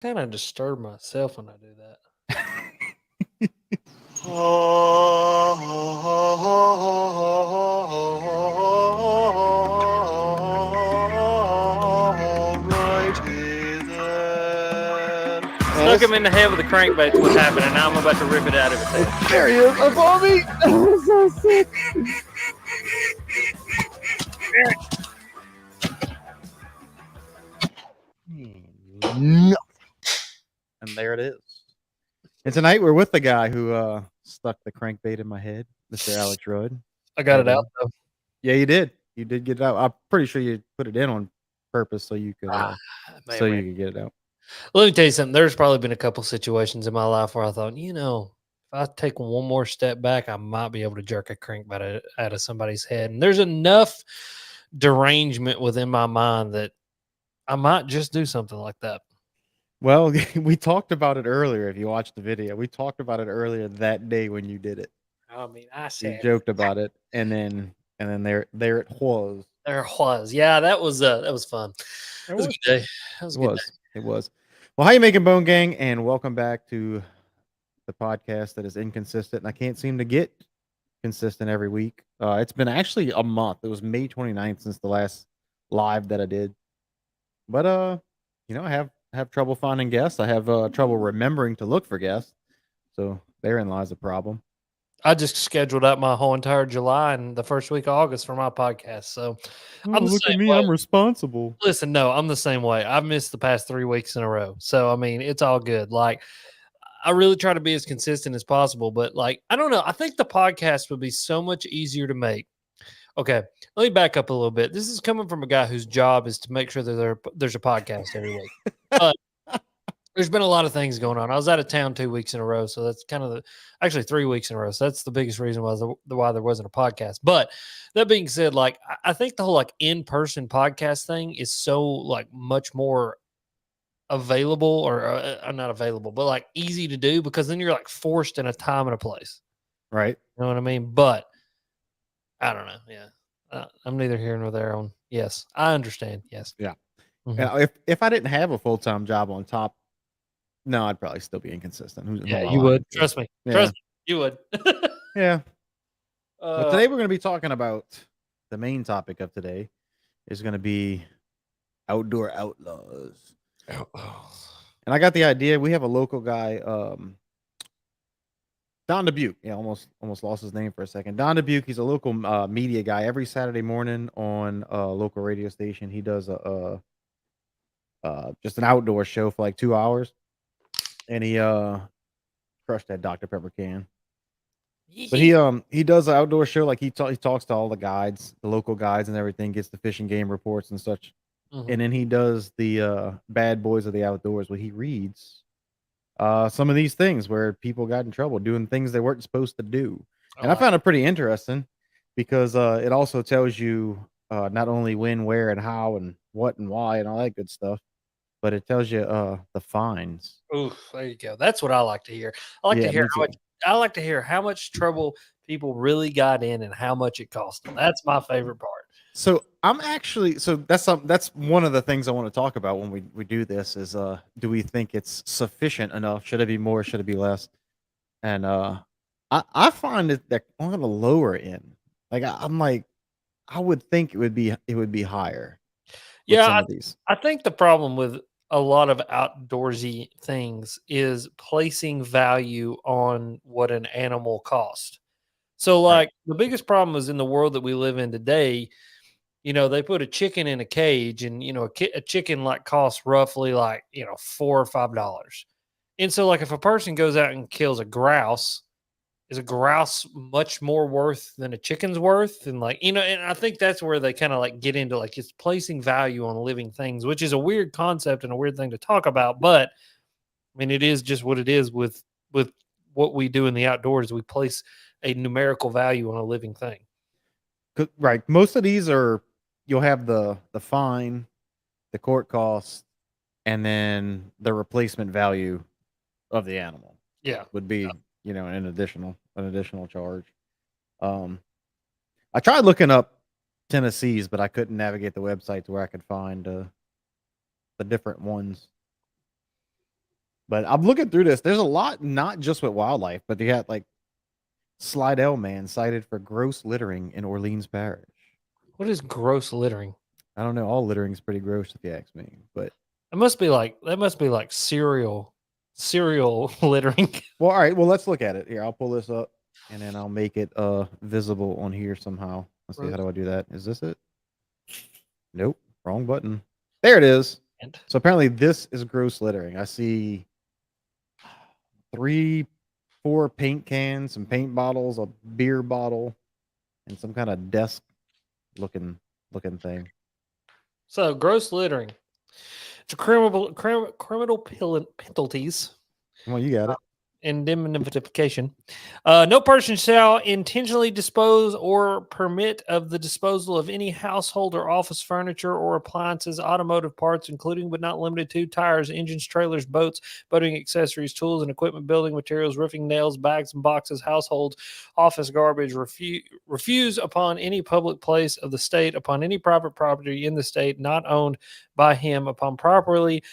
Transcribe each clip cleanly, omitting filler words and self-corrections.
Kind of disturb myself when I do that. Alrighty then. Stuck him in the head with a crankbait's what's happening. Now I'm about to rip it out of his head. There he is, above me. I'm so sick. No. And there it is. And tonight we're with the guy who stuck the crankbait in my head, Mr. Alex Rudd. I got it out though. Yeah, you did. You did get it out. I'm pretty sure you put it in on purpose so you could Man. get it out. Let me tell you something. There's probably been a couple situations in my life where I thought, if I take one more step back, I might be able to jerk a crankbait out of somebody's head. And there's enough derangement within my mind that I might just do something like that. Well, we talked about it earlier. If you watched the video, we talked about it earlier that day when you did it. I mean, I You said joked about it, and then there it was. there was. Yeah, that was fun. It was a good day. That was It a good was. It was. Well, how you making, Bone Gang? And welcome back to the podcast that is inconsistent, and I can't seem to get consistent every week. It's been actually a month. It was May 29th since the last live that I did. But I have trouble finding guests. I have trouble remembering to look for guests. So therein lies a problem. I just scheduled out my whole entire July and the first week of August for my podcast. So Oh, I'm the look at same me. way. I'm responsible. Listen, no, I'm the same way. I've missed the past 3 weeks in a row. So I mean, it's all good. Like I really try to be as consistent as possible, but like I don't know. I think the podcast would be so much easier to make. Okay, let me back up a little bit. This is coming from a guy whose job is to make sure that there's a podcast every week. But there's been a lot of things going on. I was out of town 2 weeks in a row, so that's kind of actually 3 weeks in a row. So that's the biggest reason why there wasn't a podcast. But that being said, like I think the whole like in-person podcast thing is so like much more available or not available, but like easy to do because then you're like forced in a time and a place. Right. You know what I mean? But I don't know. Yeah. I'm neither here nor there on. Yes, I understand. Yes. Yeah. Mhm. Yeah. If I didn't have a full-time job on top, no, I'd probably still be inconsistent. Who Yeah, will you lie would. to you? Trust me. Yeah. Trust me. You would. Yeah. Well, uh, today we're going to be talking about the main topic of today is going to be outdoor outlaws. And I got the idea. We have a local guy, Don Dubuque. Yeah, almost lost his name for a second. Don Dubuque. He's a local media guy. Every Saturday morning on a local radio station, he does just an outdoor show for like 2 hours, and he crushed that Dr Pepper can. But he does an outdoor show. Like he talks to all the guides, the local guides, and everything. Gets the fishing game reports and such. And Mhm. then he does the bad boys of the outdoors, where he reads some of these things where people got in trouble doing things they weren't supposed to do. And I like found it pretty interesting because it also tells you not only when, where, and how, and what, and why, and all that good stuff, but it tells you the fines. oof, there you go. That's what I like to hear. I like to Yeah, hear me how much too. I like to hear how much trouble people really got in and how much it cost them. That's my favorite part. So I'm actually that's one of the things I want to talk about when we do this is do we think it's sufficient enough? Should it be more? Should it be less? And I find it that on the lower end. Like I'm like I would think it would be higher with Yeah, some of these. I think the problem with a lot of outdoorsy things is placing value on what an animal cost. So, Right. like, the biggest problem is in the world that we live in today, they put a chicken in a cage and, a chicken like costs roughly like, $4 or $5. And so, like, if a person goes out and kills a grouse, is a grouse much more worth than a chicken's worth? And like, and I think that's where they kind of like get into like it's placing value on living things, which is a weird concept and a weird thing to talk about. But I mean, it is just what it is with what we do in the outdoors. We place a numerical value on a living thing. Right. Most of these are you'll have the fine, the court costs, and then the replacement value of the animal Yeah. would be, an additional charge. Um, I tried looking up Tennessee's, but I couldn't navigate the website to where I could find the different ones. But I'm looking through this. There's a lot, not just with wildlife, but they got like Slidell man cited for gross littering in Orleans Parish. What is gross littering? I don't know. All littering is pretty gross if you ask me. But It must be like serial littering. well, all right. Well, let's look at it here. I'll pull this up and then I'll make it visible on here somehow. Let's see. How do I do that? Is this it? Nope. Wrong button. There it is. So apparently this is gross littering. I see 3, 4 paint cans, some paint bottles, a beer bottle, and some kind of desk looking thing. So gross littering. It's a criminal penalties. Come on, you got it. Indemnification. No person shall intentionally dispose or permit of the disposal of any household or office furniture or appliances, automotive parts, including but not limited to tires, engines, trailers, boats, boating accessories, tools and equipment, building materials, roofing nails, bags and boxes, household, office garbage. Refuse upon any public place of the state, upon any private property in the state not owned by him, upon property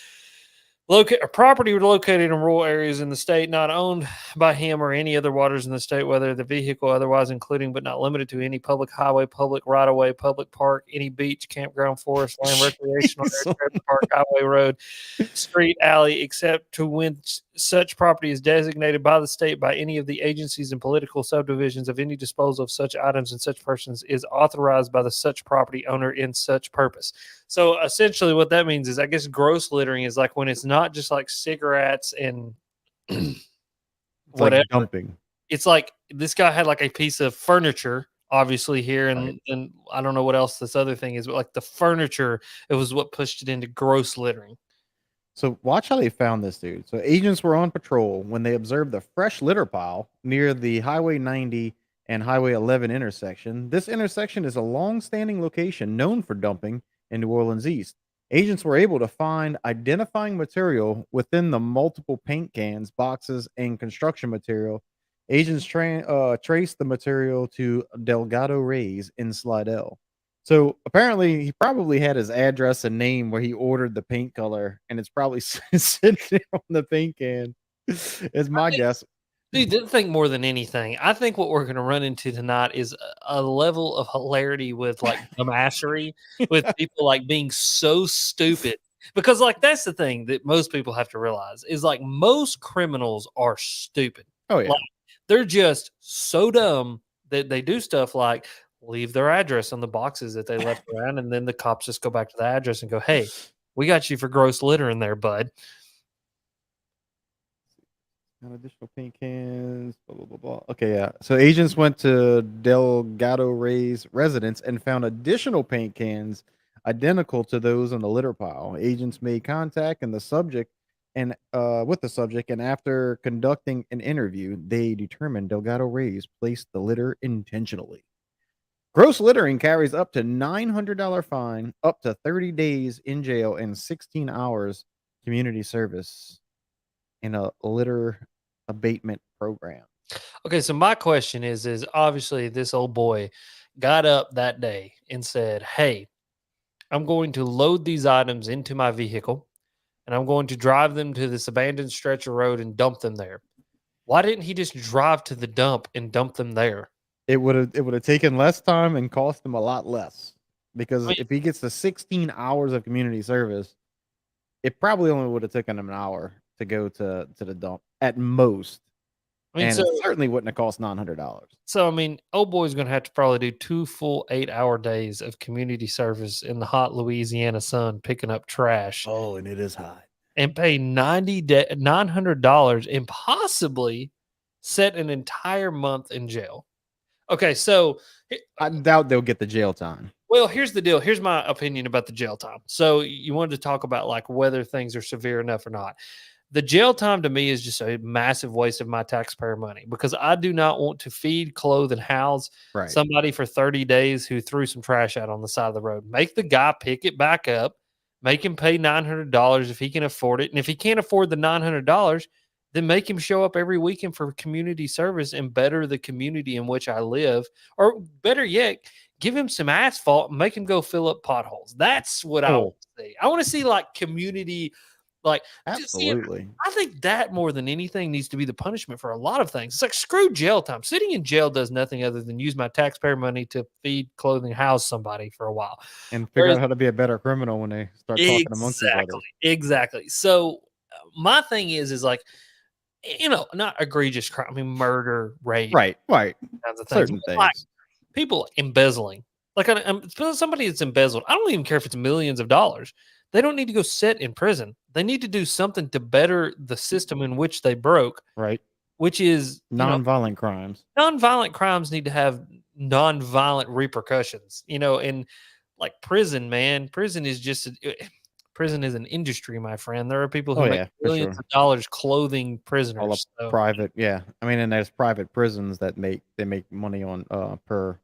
located in rural areas in the state not owned by him or any other waters in the state, whether the vehicle otherwise including but not limited to any public highway, public right-of-way, public park, any beach, campground, forest, land, recreational area, trailer park, highway, road, street, alley, except to when such property is designated by the state by any of the agencies and political subdivisions of any disposal of such items and such persons is authorized by the such property owner in such purpose. So essentially what that means is I guess gross littering is like when it's not just like cigarettes and whatever. Like dumping. It's like this guy had like a piece of furniture obviously here and I don't know what else this other thing is, but like the furniture, it was what pushed it into gross littering. So watch how they found this dude. So agents were on patrol when they observed the fresh litter pile near the Highway 90 and Highway 11 intersection. This intersection is a long-standing location known for dumping in New Orleans East. Agents were able to find identifying material within the multiple paint cans, boxes, and construction material. Agents traced the material to Delgado Reyes in Slidell. So apparently, he probably had his address and name where he ordered the paint color, and it's probably sitting on the paint can. Is my guess. Dude, I think more than anything, I think what we're going to run into tonight is a level of hilarity with like dumbassery, with people like being so stupid. Because like that's the thing that most people have to realize is like most criminals are stupid. Oh yeah, like, they're just so dumb that they do stuff like leave their address on the boxes that they left around, and then the cops just go back to the address and go, "Hey, we got you for gross litter in there, bud." Additional paint cans, blah, blah, blah, blah. Okay, yeah. So agents went to Delgado Rey's residence and found additional paint cans identical to those on the litter pile. Agents made contact and the subject and with the subject, and after conducting an interview, they determined Delgado Rey's placed the litter intentionally. Gross littering carries up to $900 fine, up to 30 days in jail, and 16 hours community service in a litter abatement program. Okay, so my question is obviously this old boy got up that day and said, "Hey, I'm going to load these items into my vehicle and I'm going to drive them to this abandoned stretch of road and dump them there." Why didn't he just drive to the dump and dump them there? It would have taken less time and cost him a lot less, because I mean, if he gets the 16 hours of community service, it probably only would have taken him an hour to go to the dump at most. And so it certainly wouldn't have cost $900. So, I mean, old boy's going to have to probably do 2 full 8-hour days of community service in the hot Louisiana sun picking up trash Oh, and it is hot. and pay $900 and possibly set an entire month in jail. Okay, so I doubt they'll get the jail time. well, here's the deal. Here's my opinion about the jail time. So you wanted to talk about like whether things are severe enough or not. The jail time to me is just a massive waste of my taxpayer money because I do not want to feed, clothe, and house somebody for 30 days who threw some trash out on the side of the road. Make the guy pick it back up, make him pay $900 if he can afford it. And if he can't afford the $900, then make him show up every weekend for community service and better the community in which I live. Or better yet, give him some asphalt and make him go fill up potholes. That's what I want to see. I want to see like community Like, just, Absolutely. I think that more than anything needs to be the punishment for a lot of things. It's like screw jail time. Sitting in jail does nothing other than use my taxpayer money to feed, clothing, house somebody for a while. And figure Whereas out how to be a better criminal when they start talking amongst each other. exactly. So my thing is like, not egregious crime. I mean, murder, rape, Right. Right. kinds of things. Certain But like things. people embezzling, like somebody that's embezzled. I don't even care if it's millions of dollars. They don't need to go sit in prison. They need to do something to better the system in which they broke, Right. which is, Non-violent crimes. nonviolent crimes need to have nonviolent repercussions, and like prison, man, prison is an industry, my friend. There are people who Oh make yeah, for millions sure. of dollars clothing All up prisoners. So, private, yeah. I mean, and there's private prisons that make money on per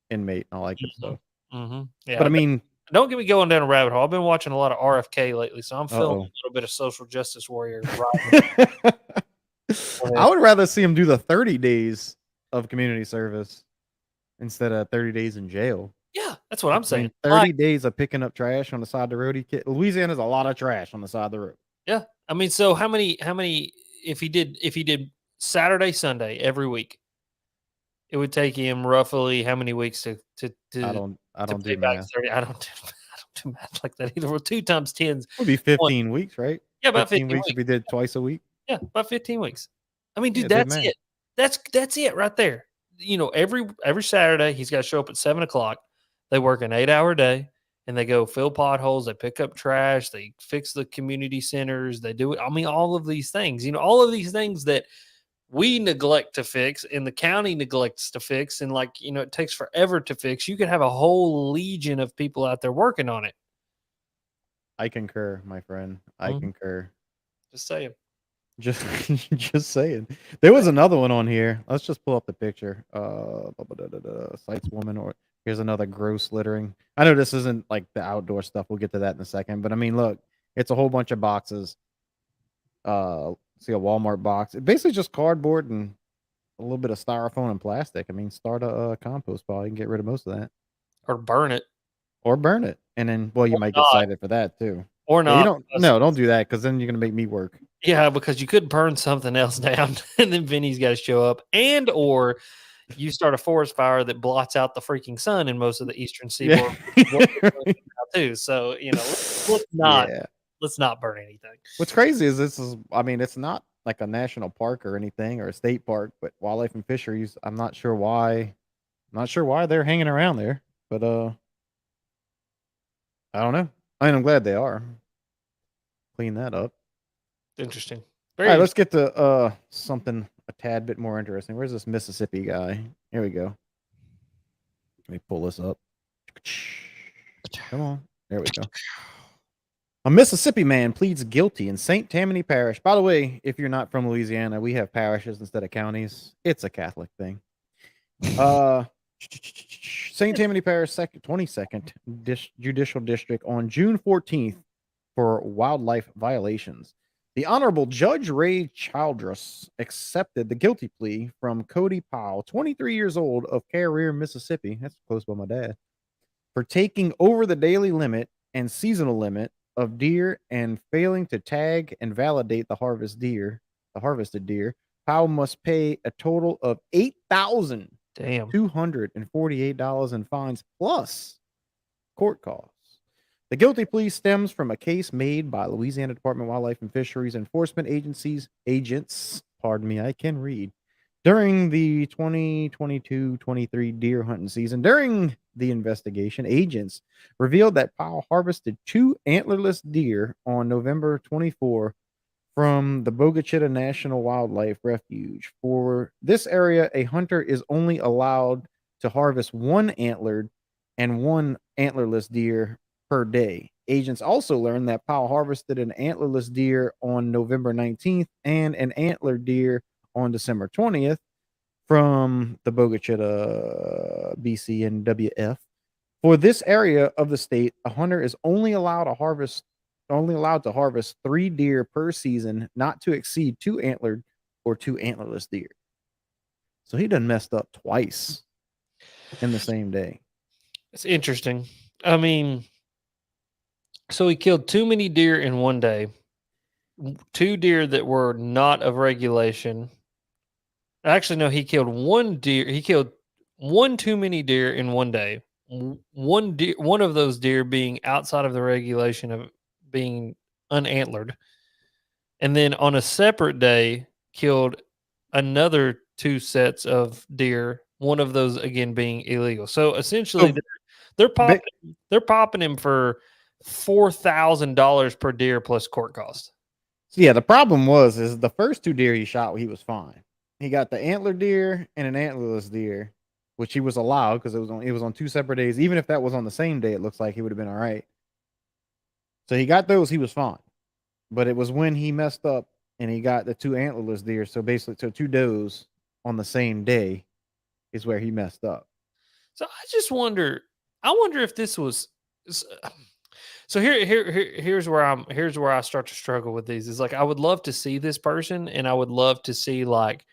inmate and all that good stuff. But yeah, I mean, don't get me going down a rabbit hole. I've been watching a lot of RFK lately, so I'm feeling uh-oh. a little bit of social justice warrior rising. I Go ahead. would rather see him do the 30 days of community service instead of 30 days in jail. Yeah, that's what I'm I mean, saying. 30 days of picking up trash on the side of the road. Louisiana's a lot of trash on the side of the road. Yeah, I mean, so how many if he did Saturday, Sunday every week, it would take him roughly how many weeks to to I to don't I to don't pay do back math. 30? I don't do math like that either. Well, 2 times 10's It would be 20. 15 weeks, right? Yeah, about 15 15 weeks if weeks. we did twice a week. Yeah, about 15 weeks. I mean, Yeah, dude, did that's math. it. That's it right there. Every Saturday, he's gotta show up at 7 o'clock. They work an 8-hour day, and they go fill potholes, they pick up trash, they fix the community centers, they do it. I mean, all of these things, all of these things that we neglect to fix and the county neglects to fix, and like, it takes forever to fix. You could have a whole legion of people out there working on it. I concur, my friend. I Mhm. concur. Just saying. Just just saying. There was another one on here. Let's just pull up the picture. Sites woman, or here's another gross littering. I know this isn't like the outdoor stuff. We'll get to that in a second. But I mean, look, it's a whole bunch of boxes. See a Walmart box. It's basically just cardboard and a little bit of styrofoam and plastic. I mean, start a compost pile. You can get rid of most of that, Or burn it. or burn it, and then well, you Or might get not. cited for that too. Or Yeah, you not. don't. No, don't do that because then you're gonna make me work. Yeah, because you could burn something else down, and then Vinny's got to show up, or you start a forest fire that blots out the freaking sun in most of the eastern Yeah. seaboard, which is what we're doing now too. So let's not Yeah. let's not burn anything. What's crazy is this is. I mean, it's not like a national park or anything or a state park, but wildlife and fisheries. I'm not sure why. I'm not sure why they're hanging around there, but I don't know. I mean, I'm glad they are. Clean that up. Interesting. All Very right, let's interesting. get to something a tad bit more interesting. Where's this Mississippi guy? Here we go. Let me pull this up. Come on. There we go. A Mississippi man pleads guilty in St. Tammany Parish. By the way, if you're not from Louisiana, we have parishes instead of counties. It's a Catholic thing. Uh St. Tammany Parish 22nd Judicial District on June 14th for wildlife violations. The Honorable Judge Ray Childress accepted the guilty plea from Cody Powell, 23 years old, of Carrier, Mississippi. That's close by my dad. For taking over the daily limit and seasonal limit of deer and failing to tag and validate the harvested deer. Powell must pay a total of Damn. $8,248 in fines plus court costs. The guilty plea stems from a case made by Louisiana Department of Wildlife and Fisheries Enforcement agents, pardon me, I can read, during the 2022-23 deer hunting season. During the investigation, agents revealed that Powell harvested 2 antlerless deer on November 24 from the Bogachita National Wildlife Refuge. For this area, a hunter is only allowed to harvest 1 antlered and 1 antlerless deer per day. Agents also learned that Powell harvested an antlerless deer on November 19th and an antlered deer on December 20th from the Bogachita BCNWF. For this area of the state, a hunter is only allowed to harvest 3 deer per season, not to exceed 2 antlered or 2 antlerless deer. So he done messed up twice in the same day. It's interesting. I mean, so he killed too many deer in one day. two deer that were not of regulation. Actually, no, he killed one deer. He killed one too many deer in one day. One deer, one of those deer being outside of the regulation of being unantlered, and then on a separate day killed another two sets of deer. One of those again being illegal. So essentially, So, they're ba- popping they're popping him for $4,000 per deer plus court cost. so yeah, the problem is the first two deer he shot, he was fine. He got the antler deer and an antlerless deer, which he was allowed because it was on two separate days. Even if that was on the same day, it looks like he would have been all right. So he got those, he was fine. But it was when he messed up and he got the two antlerless deer. So basically, so two does on the same day is where he messed up. So I just wonder. I wonder if this was. So here's where I start to struggle with these. Is like I would love to see this person, and I would love to see like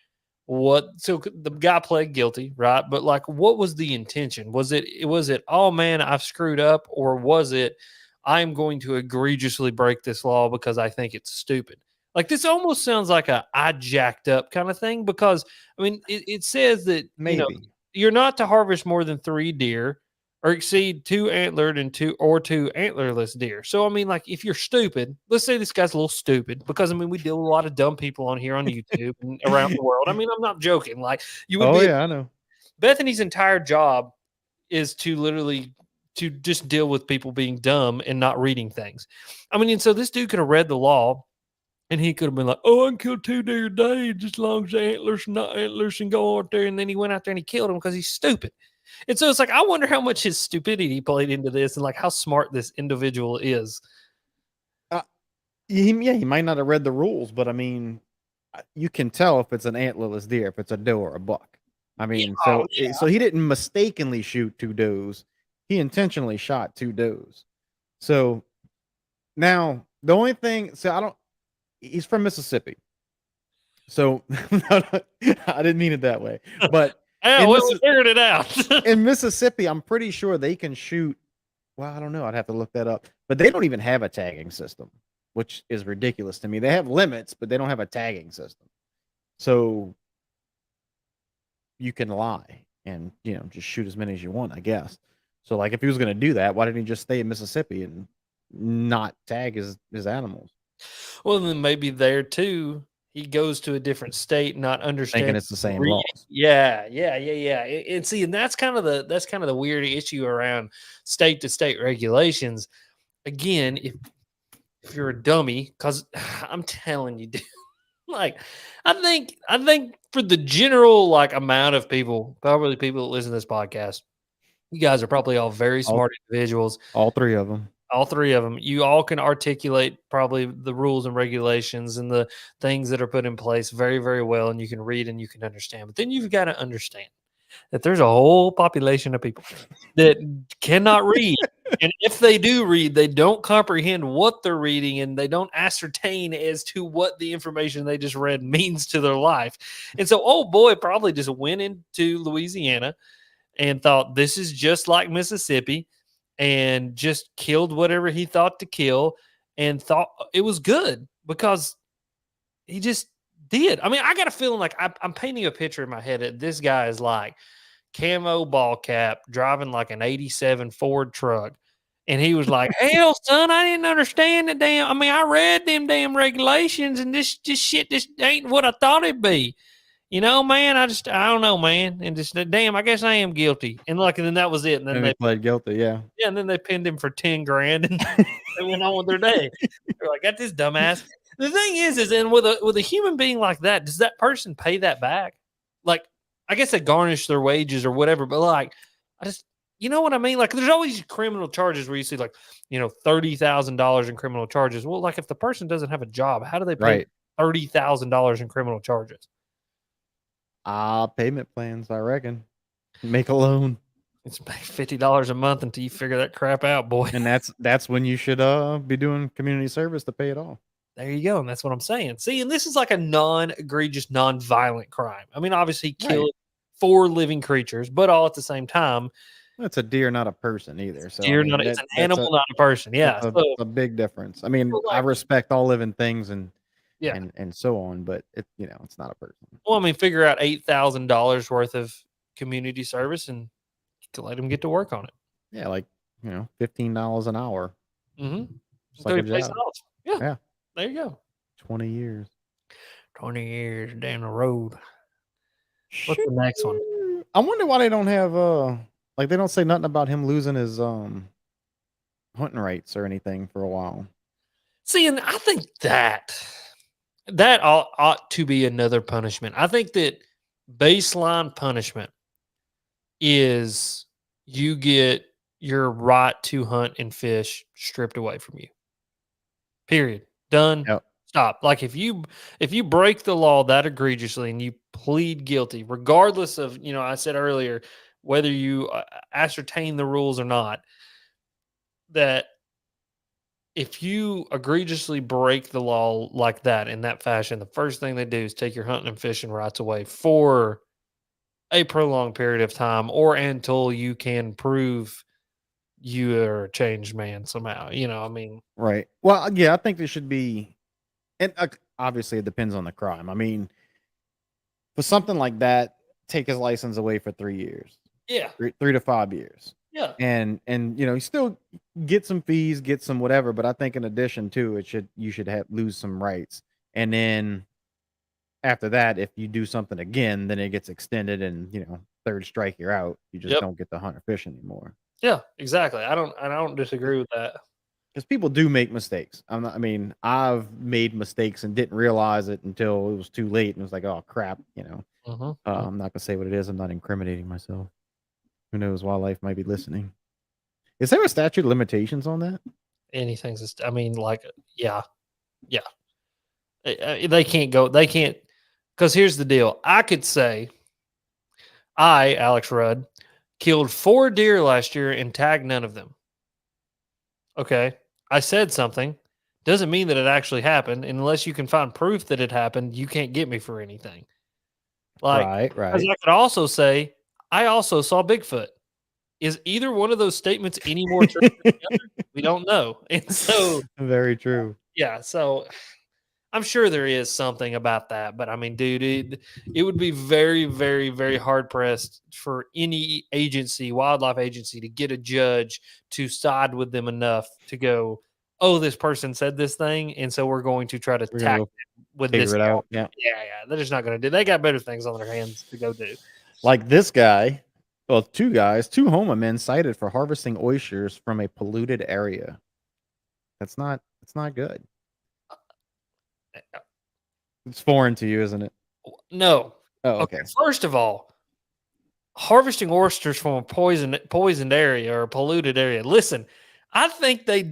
what. So the guy pled guilty, right? But like, what was the intention? Was it? Oh man, I've screwed up, or was it? I'm going to egregiously break this law because I think it's stupid. Like this almost sounds like a I jacked up kind of thing because I mean it says that Maybe. you're not to harvest more than 3 deer or exceed 2 antlered and 2 antlerless deer. So I mean, like, if you're stupid, let's say this guy's a little stupid because I mean we deal with a lot of dumb people on here on YouTube and around the world. I mean, I'm not joking. Like, you would Oh be yeah, I know. Bethany's entire job is to literally to just deal with people being dumb and not reading things. I mean, and so this dude could have read the law and he could have been like, "Oh, I can kill 2 deer a day just as long as the antlers and not antlers and go out there." And then he went out there and he killed them because he's stupid. And so it's like, I wonder how much his stupidity played into this and like how smart this individual is. Uh, he might not have read the rules, but I mean, you can tell if it's an antlerless deer, if it's a doe or a buck. I Yeah. mean, Oh, so he didn't mistakenly shoot two does. He intentionally shot two does. So now the only thing, so I don't. He's from Mississippi, so I didn't mean it that way. But yeah. in We figured it out. in Mississippi, I'm pretty sure they can shoot. Well, I don't know. I'd have to look that up. But they don't even have a tagging system, which is ridiculous to me. They have limits, but they don't have a tagging system. So you can lie and just shoot as many as you want, I guess. So like if he was going to do that, why didn't he just stay in Mississippi and not tag his animals? Well, then maybe there too, he goes to a different state, not Thinking understanding it's the same reading. laws. Yeah. And see, and that's kind of the weird issue around state to state regulations. Again, if you're a dummy, because I'm telling you, dude, like I think for the general like amount of people, probably people that listen to this podcast, you guys are probably all very All smart individuals. all three of them. All 3 of them. You all can articulate probably the rules and regulations and the things that are put in place very, very well, and you can read and you can understand. But then you've got to understand that there's a whole population of people that cannot read. And if they do read, they don't comprehend what they're reading and they don't ascertain as to what the information they just read means to their life. And so, old boy probably just went into Louisiana and thought this is just like Mississippi and just killed whatever he thought to kill and thought it was good because he just did. I mean, I got a feeling like I'm painting a picture in my head that this guy is like camo ball cap driving like an 87 Ford truck. And he was like, "Hell, son, I didn't understand the damn. I mean, I read them damn regulations and this shit just ain't what I thought it'd be. Man, I don't know, man. And just damn, I guess I am guilty." And like, and then that was it. And then And he pled guilty, yeah. and then they pinned him for 10 grand and they went on with their day. They're like, "Got this dumbass." The thing is and with a human being like that, does that person pay that back? Like, I guess they garnish their wages or whatever, but like, I just, you know what I mean? Like, there's always criminal charges where you see like, $30,000 in criminal charges. Well, like if the person doesn't have a job, how do they pay Right. $30,000 in criminal charges? Payment plans, I reckon. Make a loan. It's $50 a month until you figure that crap out, boy. And that's when you should be doing community service to pay it off. There you go. And that's what I'm saying. See, and this is like a non-egregious, non-violent crime. I mean, obviously, he killed 4 living creatures, but all at the same time. It's a deer, not a person either. So Deer, it's an animal, not a person. Yeah. That's a big difference. I mean, I respect all living things, and Yeah. and so on. But it's not a person. Well, I mean, figure out $8,000 worth of community service and to let them get to work on it. Yeah, like $15 an hour, Mm-hmm. just like Until a he pays it job. off. Yeah. Yeah, There you go. 20 years. 20 years down the road. What's Shoot. the next one? I wonder why they don't have like they don't say nothing about him losing his hunting rights or anything for a while. See, and I think that ought to be another punishment. I think that baseline punishment is you get your right to hunt and fish stripped away from you. Period. Done. Yep. Stop. Like if you break the law that egregiously and you plead guilty, regardless of I said earlier whether you ascertain the rules or not, that if you egregiously break the law like that in that fashion, the first thing they do is take your hunting and fishing rights away for a prolonged period of time or until you can prove you are a changed man somehow. I mean, Right. Well, yeah, I think there should be, and obviously it depends on the crime. I mean, for something like that, take his license away for 3 years, yeah, 3 to 5 years, yeah, and you still get some fees, get some whatever. But I think in addition to it, you should lose some rights, and then after that, if you do something again, then it gets extended, and third strike you're out. You just yep, don't get to hunt or fish anymore. yeah, exactly. I don't disagree with that. Because people do make mistakes. I mean, I've made mistakes and didn't realize it until it was too late, and it was like, oh crap. Mm-hmm. I'm not gonna say what it is. I'm not incriminating myself. Who knows? Wildlife might be listening. Is there a statute of limitations on that? Anything's just, I mean, like, yeah, yeah. They can't go. They can't because here's the deal. I could say I, Alex Rudd, killed 4 deer last year and tagged none of them. Okay. I said something. Doesn't mean that it actually happened. And unless you can find proof that it happened, you can't get me for anything. Like, Right, because right. I could also say, I also saw Bigfoot. Is either one of those statements any more true than the other? We don't know. And so, Very true. yeah. So I'm sure there is something about that, but I mean, dude, it would be very, very, very hard pressed for any agency, wildlife agency, to get a judge to side with them enough to go, oh, this person said this thing, and so we're going to try to We're gonna tack go them with figure this. it out. Yeah. Yeah, yeah, they're just not going to do. They got better things on their hands to go do. Like this guy. Well, two guys, two Homa men cited for harvesting oysters from a polluted area. That's not. It's not good. It's foreign to you, isn't it? No, Oh, okay. okay. First of all, harvesting oysters from a poisoned area or a polluted area. Listen, I think I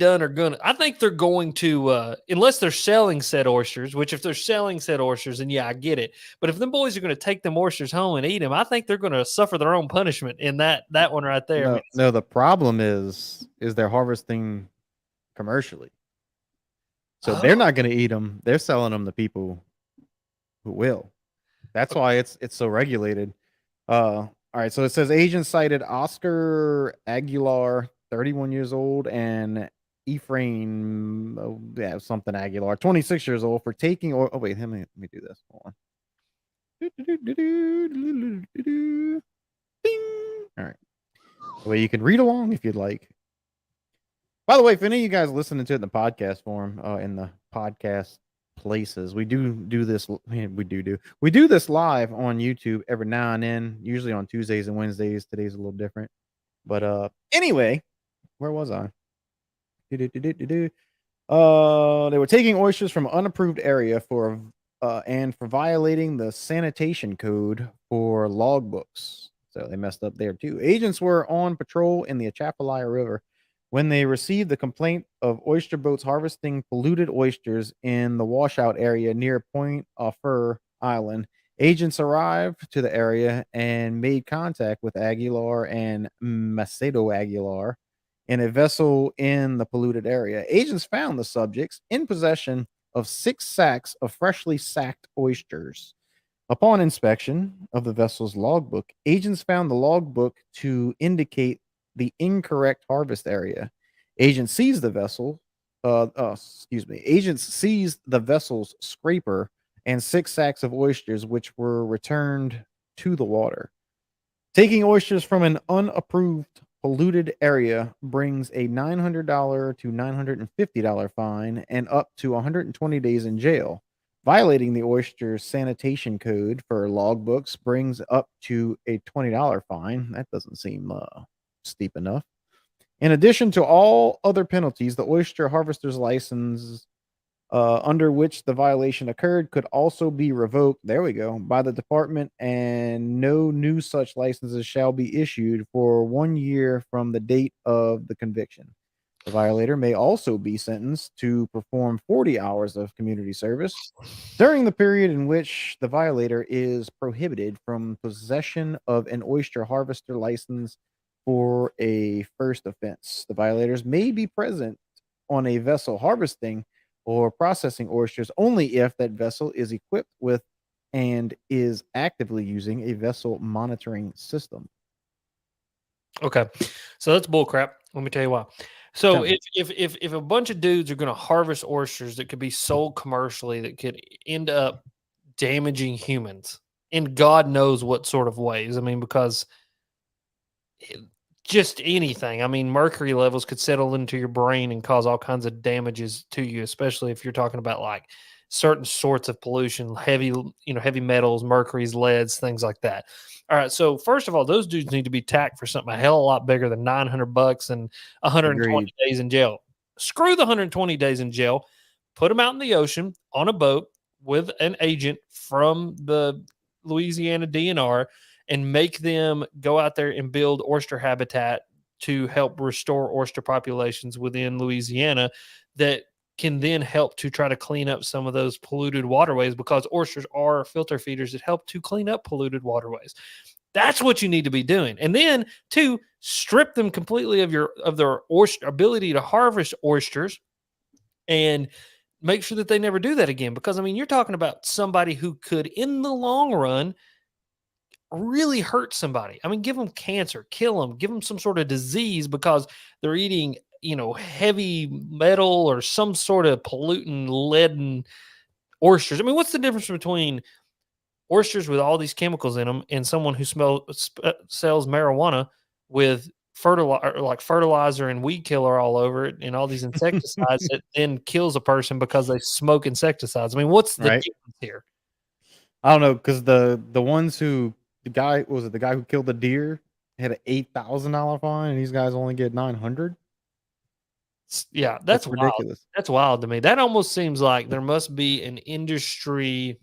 think they're going to unless they're selling said oysters, which if they're selling said oysters, then yeah, I get it. But if them boys are going to take them oysters home and eat them, I think they're going to suffer their own punishment in that one right there. I No, mean, no. The problem is they're harvesting commercially, so they're oh, not going to eat them. They're selling them to people who will. That's why it's so regulated. All right. So it says agents cited Oscar Aguilar, 31 years old, and Ephraim, yeah, something Aguilar, 26 years old, for taking. Oh wait, let me do this. Hold on. Ding. All right. Well, you can read along if you'd like. By the way, if any of you guys listening to it in the podcast form, in the podcast places, we do this. We do this live on YouTube every now and then, usually on Tuesdays and Wednesdays. Today's a little different, but anyway, where was I? They were taking oysters from an unapproved area for violating the sanitation code for logbooks. So they messed up there too. Agents were on patrol in the Atchafalaya River when they received the complaint of oyster boats harvesting polluted oysters in the washout area near Point Fur Island. Agents arrived to the area and made contact with Aguilar and Macedo Aguilar in a vessel in the polluted area. Agents found the subjects in possession of 6 sacks of freshly sacked oysters. Upon inspection of the vessel's logbook, agents found the logbook to indicate the incorrect harvest area. Agents seized the vessel excuse me, agents seized the vessel's scraper and 6 sacks of oysters, which were returned to the water. Taking oysters from an unapproved polluted area brings a $900 to $950 fine and up to 120 days in jail. Violating the oyster sanitation code for logbooks brings up to a $20 fine. That doesn't seem steep enough. In addition to all other penalties, the oyster harvester's license under which the violation occurred could also be revoked. There we go. By the department, and no new such licenses shall be issued for 1 year from the date of the conviction. The violator may also be sentenced to perform 40 hours of community service during the period in which the violator is prohibited from possession of an oyster harvester license for a first offense. The violators may be present on a vessel harvesting or processing oysters only if that vessel is equipped with and is actively using a vessel monitoring system. Okay, so that's bullcrap. Let me tell you why. Tell So me. if a bunch of dudes are going to harvest oysters that could be sold commercially, that could end up damaging humans in God knows what sort of ways. I mean, because just anything. I mean, mercury levels could settle into your brain and cause all kinds of damages to you, especially if you're talking about like certain sorts of pollution, heavy metals, mercuries, leads, things like that. All right. So first of all, those dudes need to be tacked for something a hell of a lot bigger than $900 and 120 Agreed. days in jail. Screw the 120 days in jail. Put them out in the ocean on a boat with an agent from the Louisiana DNR and make them go out there and build oyster habitat to help restore oyster populations within Louisiana that can then help to try to clean up some of those polluted waterways, because oysters are filter feeders that help to clean up polluted waterways. That's what you need to be doing. And then to strip them completely of their oyster ability to harvest oysters and make sure that they never do that again. Because I mean, you're talking about somebody who could, in the long run, really hurt somebody. I mean, give them cancer, kill them, give them some sort of disease because they're eating, heavy metal or some sort of pollutant, leaden oysters. I mean, what's the difference between oysters with all these chemicals in them and someone who sells marijuana with fertilizer and weed killer all over it and all these insecticides that then kills a person because they smoke insecticides? I mean, what's the Right. difference here? I don't know, because the ones who the guy was it the guy who killed the deer had an $8,000 fine, and these guys only get 900. Yeah, that's That's wild. ridiculous. That's wild to me. That almost seems like there must be an industry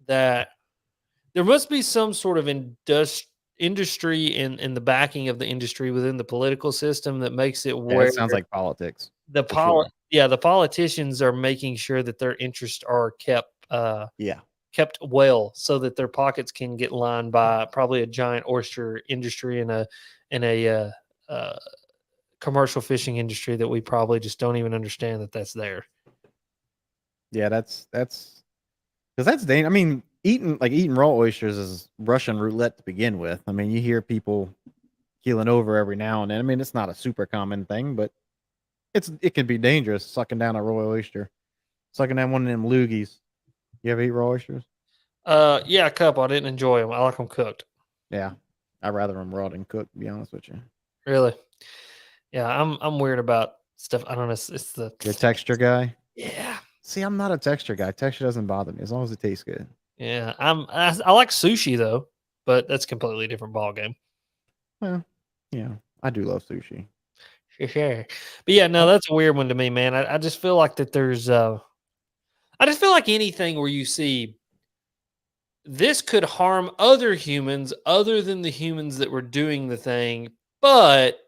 that there must be some sort of industry in the backing of the industry within the political system that makes it Yeah, where it sounds like politics the for sure. the politicians are making sure that their interests are Yeah, kept well, so that their pockets can get lined by probably a giant oyster industry and a commercial fishing industry that we probably just don't even understand that that's there. yeah, that's because that's dangerous. I mean, eating raw oysters is Russian roulette to begin with. I mean, you hear people keeling over every now and then. I mean, it's not a super common thing, but it can be dangerous sucking down a raw oyster, sucking down one of them loogies. You ever eat raw oysters? Yeah, a couple. I didn't enjoy them. I like them cooked. Yeah, I'd rather them raw than cooked. To be honest with you, Really. Yeah, I'm weird about stuff. I don't know. It's the you're a texture guy. yeah, See, I'm not a texture guy. Texture doesn't bother me as long as it tastes good. yeah. I like sushi though, but that's a completely different ball game. Well, yeah, I do love sushi. Sure. But yeah, no, that's a weird one to me, man. I just feel like that there's I just feel like anything where you see this could harm other humans other than the humans that were doing the thing, but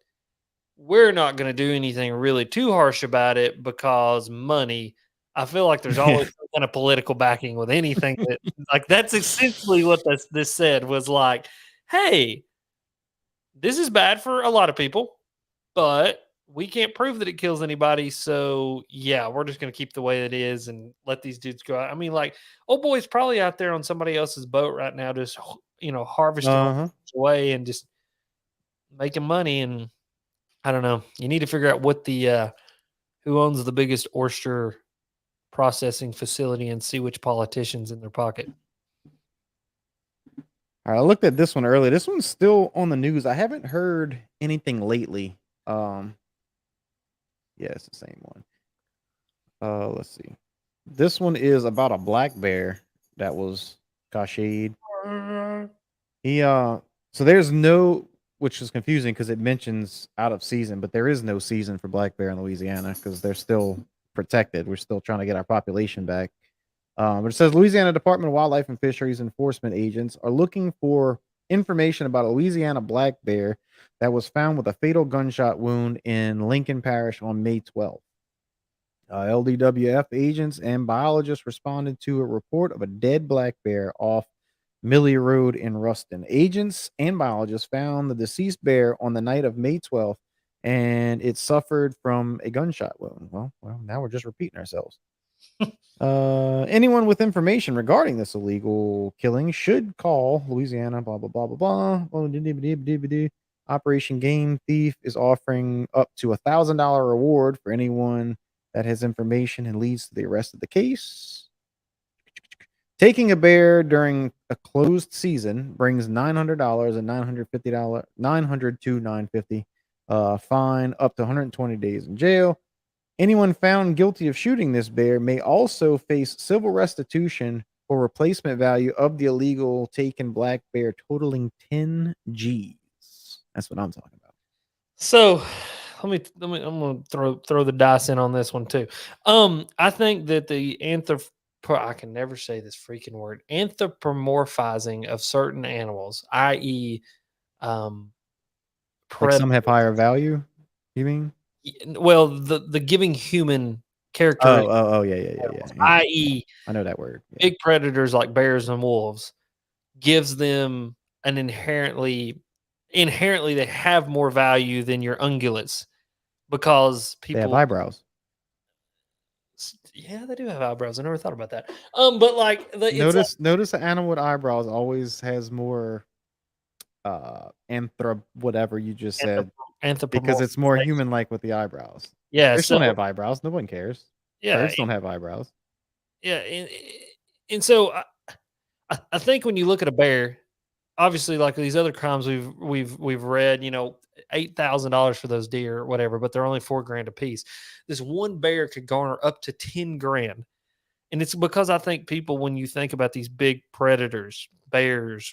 we're not going to do anything really too harsh about it because money. I feel like there's always some kind of political backing with anything that, like, that's essentially what this said was like, hey, this is bad for a lot of people, but we can't prove that it kills anybody. So yeah, we're just going to keep the way it is and let these dudes go out. I mean, like, old boy's probably out there on somebody else's boat right now, just harvesting Uh-huh. away and just making money. And I don't know. You need to figure out what the who owns the biggest oyster processing facility, and see which politicians in their pocket. All right, I looked at this one earlier. This one's still on the news. I haven't heard anything lately. Um, yeah, it's the same one. Let's see. This one is about a black bear that was cached. He so there's no, which is confusing because it mentions out of season, but there is no season for black bear in Louisiana because they're still protected. We're still trying to get our population back. But it says Louisiana Department of Wildlife and Fisheries enforcement agents are looking for information about a Louisiana black bear that was found with a fatal gunshot wound in Lincoln Parish on May 12th. LDWF agents and biologists responded to a report of a dead black bear off Millie Road in Ruston. Agents and biologists found the deceased bear on the night of May 12th, and it suffered from a gunshot wound. Well, now we're just repeating ourselves. Anyone with information regarding this illegal killing should call Louisiana, blah, blah, blah, blah, blah. Operation Game Thief is offering up to $1,000 reward for anyone that has information and leads to the arrest of the case. Taking a bear during a closed season brings $900 and $950, $900 to $950, fine up to 120 days in jail. Anyone found guilty of shooting this bear may also face civil restitution for replacement value of the illegal taken black bear, totaling 10 G's. That's what I'm talking about. So I'm gonna throw the dice in on this one too. I think that the I can never say this freaking word, anthropomorphizing of certain animals, i.e., um, Like some have predators. higher value, you mean? Well, the giving human Oh, characteristics, oh, oh, yeah, yeah, yeah, yeah, yeah. Yeah. i.e., I know that word. Yeah. big predators like bears and wolves, gives them an inherently they have more value than your ungulates because They have people. eyebrows. Yeah, they do have eyebrows. I never thought about that. But like it's like Notice an animal with eyebrows always has more anthrop whatever you just said because it's more anthropomorphization. human like with the eyebrows. Yeah. Fish don't So have eyebrows. No one cares. yeah, Birds don't have eyebrows. yeah, and so I think when you look at a bear, obviously, like these other crimes we've read, $8,000 for those deer or whatever, but they're only 4 grand a piece. This one bear could garner up to 10 grand. And it's because I think people, when you think about these big predators, bears,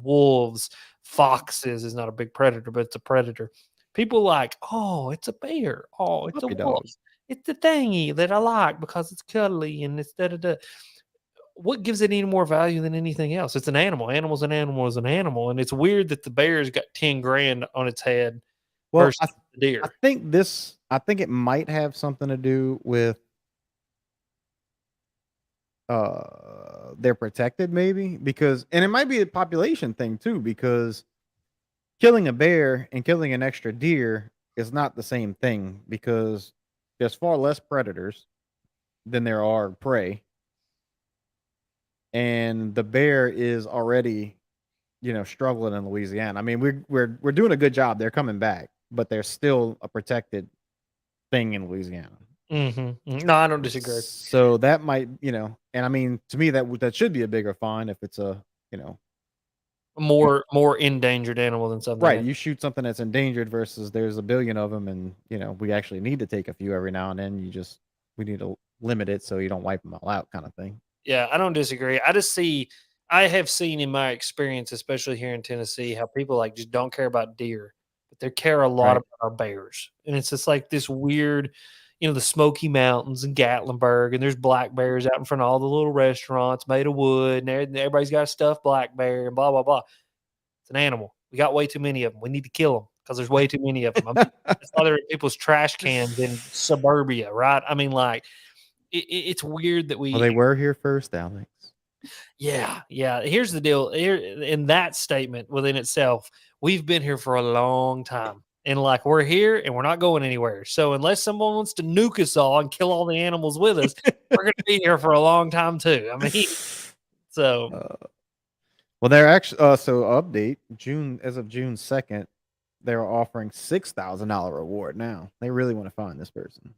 wolves, foxes is not a big predator, but it's a predator. People like, oh, it's a bear. Oh, it's a Puppy wolf. dog. It's the thingy that I like because it's cuddly and it's da da da. What gives it any more value than anything else? It's an animal. Animal's an animal is an animal. And it's weird that the bear's got 10 grand on its head Well, versus the deer. I think it might have something to do with they're protected maybe because and it might be a population thing too because killing a bear and killing an extra deer is not the same thing because there's far less predators than there are prey, and the bear is already, struggling in Louisiana. I mean, we're doing a good job. They're coming back, but they're still a protected thing in Louisiana. No, I don't disagree. So that might, and I mean, to me, that should be a bigger fine if it's a, More endangered animal than something right. else. You shoot something that's endangered versus there's a billion of them, and we actually need to take a few every now and then. We need to limit it so you don't wipe them all out, kind of thing. Yeah, I don't disagree. I have seen in my experience, especially here in Tennessee, how people like just don't care about deer, but they care a lot Right. about our bears. And it's just like this weird, the Smoky Mountains and Gatlinburg, and there's black bears out in front of all the little restaurants made of wood, and everybody's got a stuffed black bear and blah, blah, blah. It's an animal. We got way too many of them. We need to kill them because there's way too many of them. I mean, that's why they're in people's trash cans in suburbia, right? I mean, like, it's weird that Well, we. they were here first, Alex. Yeah, yeah. Here's the deal. Here in that statement within itself, we've been here for a long time. And like we're here and we're not going anywhere. So unless someone wants to nuke us all and kill all the animals with us, we're gonna be here for a long time too. I mean, so Uh, well, they're actually so update June as of June 2nd, they're offering $6,000 reward now. They really want to find this person.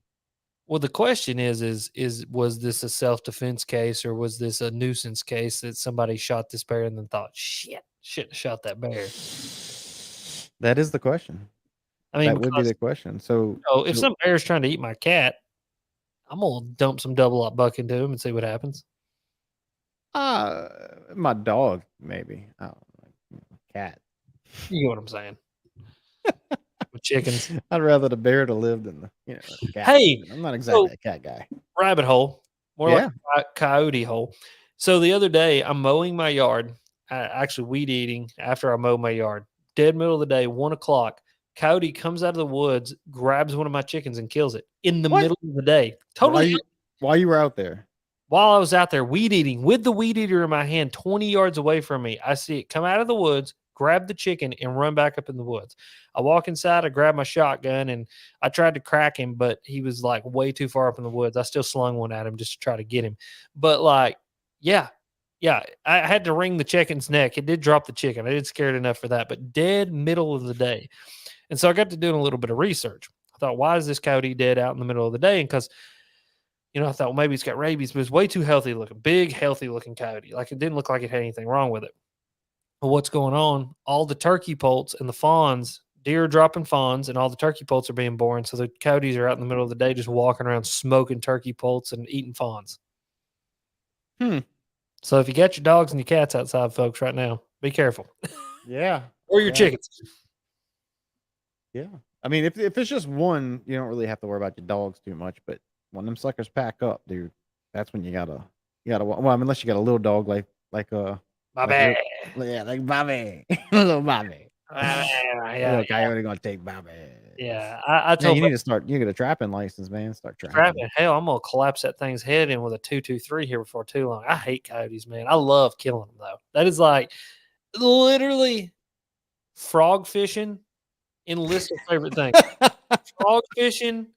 Well, the question is was this a self-defense case or was this a nuisance case that somebody shot this bear and then thought, shit, shouldn't have shot that bear? That is the question. I mean, That would be because the question. So, if some bear's trying to eat my cat, I'm gonna dump some double up buck into him and see what happens. uh, my dog maybe. I don't know, cat. You know what I'm saying? With chickens. I'd rather the bear to live than the cat. Hey, I'm not so exactly a cat guy. rabbit hole, more like Yeah. a coyote hole. So the other day, I'm mowing my yard, actually weed eating after I mow my yard. Dead middle of the day, 1 o'clock. Coyote comes out of the woods, grabs one of my chickens, and kills it in the What? middle of the day. Why Totally you Why you were out there? while I was out there weed eating with the weed eater in my hand, 20 yards away from me, I see it come out of the woods, grab the chicken, and run back up in the woods. I walk inside, I grab my shotgun, and I tried to crack him, but he was like way too far up in the woods. I still slung one at him just to try to get him. But like, yeah, yeah, I had to wring the chicken's neck. It did drop the chicken. I did scared enough for that, but dead middle of the day. And so I got to doing a little bit of research. I thought, why is this coyote dead out in the middle of the day? And because I thought, well, maybe it's got rabies, but it's way too healthy looking, big, healthy looking coyote. Like it didn't look like it had anything wrong with it. But what's going on? All the turkey poults and the fawns, deer are dropping fawns, and all the turkey poults are being born. So the coyotes are out in the middle of the day just walking around smoking turkey poults and eating fawns. Hmm. So if you got your dogs and your cats outside, folks, right now, be careful. Yeah. Or your Yeah. chickens. Yeah. I mean, if it's just one, you don't really have to worry about your dogs too much. But when them suckers pack up, dude, that's when you gotta. Well, I mean, unless you got a little dog My like bad. yeah, like Bobby, little Bobby. Yeah, Little coyote gonna take Bobby. yeah. I Yeah, told you need to start. You get a trapping license, man. Start trapping. trapping. Hell, I'm gonna collapse that thing's head in with a 223 here before too long. I hate coyotes, man. I love killing them though. That is like literally frog fishing in list of favorite things. Frog fishing,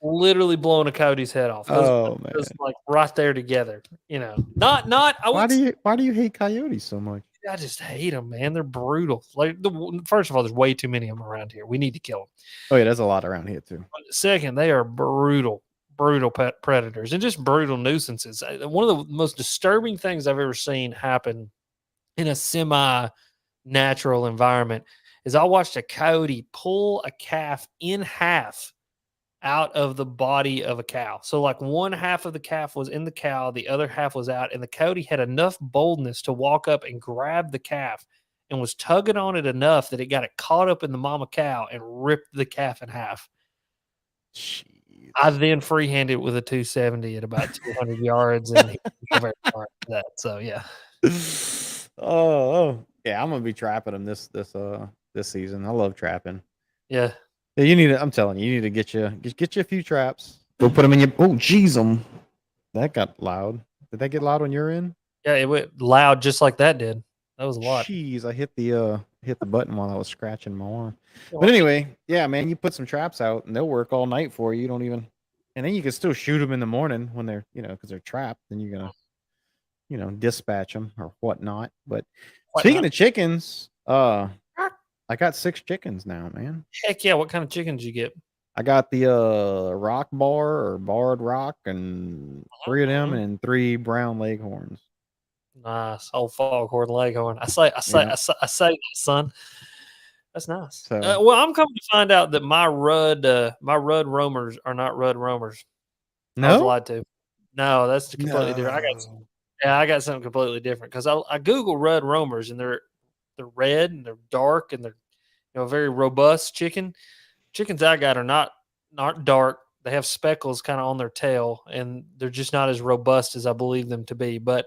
literally blowing a coyote's head off. Those Oh man, those like right there together. Not. I would. why do you hate coyotes so much? I just hate them, man. They're brutal. Like first of all, there's way too many of them around here. We need to kill them. Oh yeah, there's a lot around here too. Second, they are brutal pet predators and just brutal nuisances. One of the most disturbing things I've ever seen happen in a semi natural environment is I watched a coyote pull a calf in half out of the body of a cow. So like one half of the calf was in the cow, the other half was out, and the coyote had enough boldness to walk up and grab the calf and was tugging on it enough that it got it caught up in the mama cow and ripped the calf in half. I Jeez. then freehanded it with a 270 at about 200 yards, and he didn't go very far after that. So yeah, Yeah, I'm gonna be trapping them this season. I love trapping. yeah, Yeah, you need to. I'm telling you, you need to get you a few traps. Go put them in your. Oh, jeez, that got loud. Did that get loud on your end? yeah. It went loud just like that did. That was a lot. Jeez, I hit the button while I was scratching my arm. But anyway, yeah, man, you put some traps out and they'll work all night for you. You don't even, and then you can still shoot them in the morning when they're because they're trapped. Then you're gonna dispatch them or whatnot. But speaking of chickens, I got 6 chickens now, man. Heck yeah! What kind of chickens you get? I got the rock bar or barred rock and 3 of them and 3 brown leghorns. Nice old foghorn leghorn. I say that, son. That's nice. So Well, I'm coming to find out that my Rudd roamers are not Rudd roamers. I was no, lied to. No, that's completely different. I got something completely different because I Google Rudd roamers and they're red and they're dark and they're very robust chickens I got are not dark. They have speckles kind of on their tail, and they're just not as robust as I believe them to be. But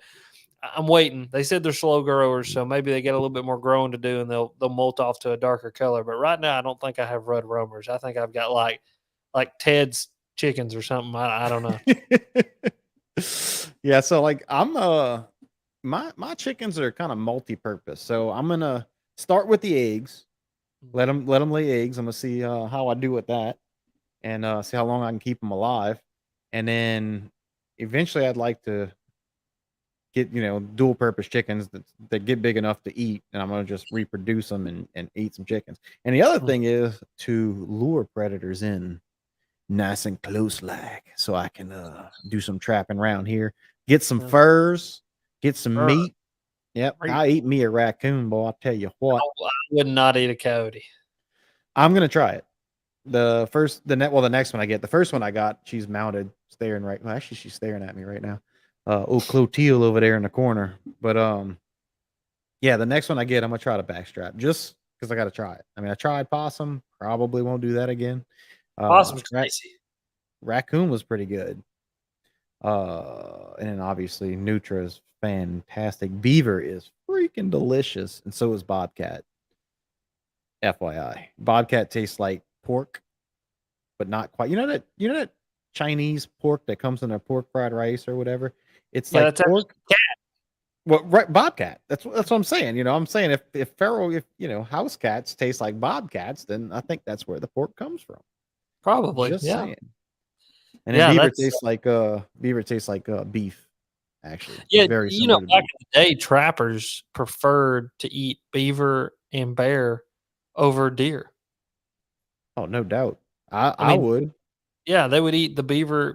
I'm waiting. They said they're slow growers, so maybe they get a little bit more growing to do, and they'll molt off to a darker color. But right now, I don't think I have Rudd roamers. I think I've got like Ted's chickens or something. I don't know. Yeah, so like I'm my chickens are kind of multi-purpose. So I'm gonna start with the eggs. Let them lay eggs. I'm gonna see how I do with that, and see how long I can keep them alive. And then eventually, I'd like to get dual purpose chickens that get big enough to eat, and I'm gonna just reproduce them and eat some chickens. And the other thing is to lure predators in nice and close like, so I can do some trapping around here. Get some Yeah. furs, get some Fur. meat. Yep, Are you- I eat me a raccoon, boy. I'll tell you what. I would not eat a coyote. I'm gonna try it. The next one I get. The first one I got, she's mounted, staring right. Well, actually, she's staring at me right now. Clotilde over there in the corner. But yeah, the next one I get, I'm gonna try to backstrap just because I got to try it. I mean, I tried possum, probably won't do that again. Possum's crazy. Raccoon was pretty good. And then obviously Nutra is fantastic. Beaver is freaking delicious, and so is Bobcat. FYI, Bobcat tastes like pork, but not quite. You know that Chinese pork that comes in a pork fried rice or whatever. It's Yeah, like that's actually pork. Well, right, Bobcat. That's what I'm saying. I'm saying if feral, if house cats taste like bobcats, then I think that's where the pork comes from. probably. Just Yeah. saying. And then Yeah, beaver tastes like beef. Actually, yeah, very similar to back beef. in the day, trappers preferred to eat beaver and bear over deer. Oh, no doubt. I I mean, would. yeah, they would eat the beaver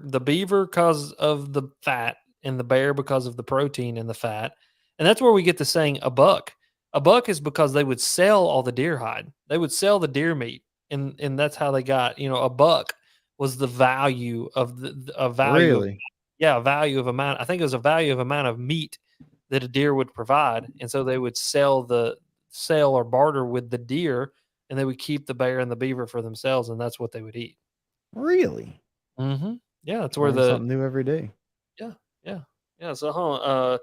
because of the fat, and the bear because of the protein and the fat. And that's where we get the saying a buck. A buck is because they would sell all the deer hide. They would sell the deer meat, and that's how they got, a buck was the value of a value of, Really, yeah, a value of amount. I think it was a value of amount of meat that a deer would provide. And so they would sell or barter with the deer, and they would keep the bear and the beaver for themselves, and that's what they would eat. really. Mhm. Yeah, that's where Learn something new every day. yeah, yeah, yeah. So, hold on.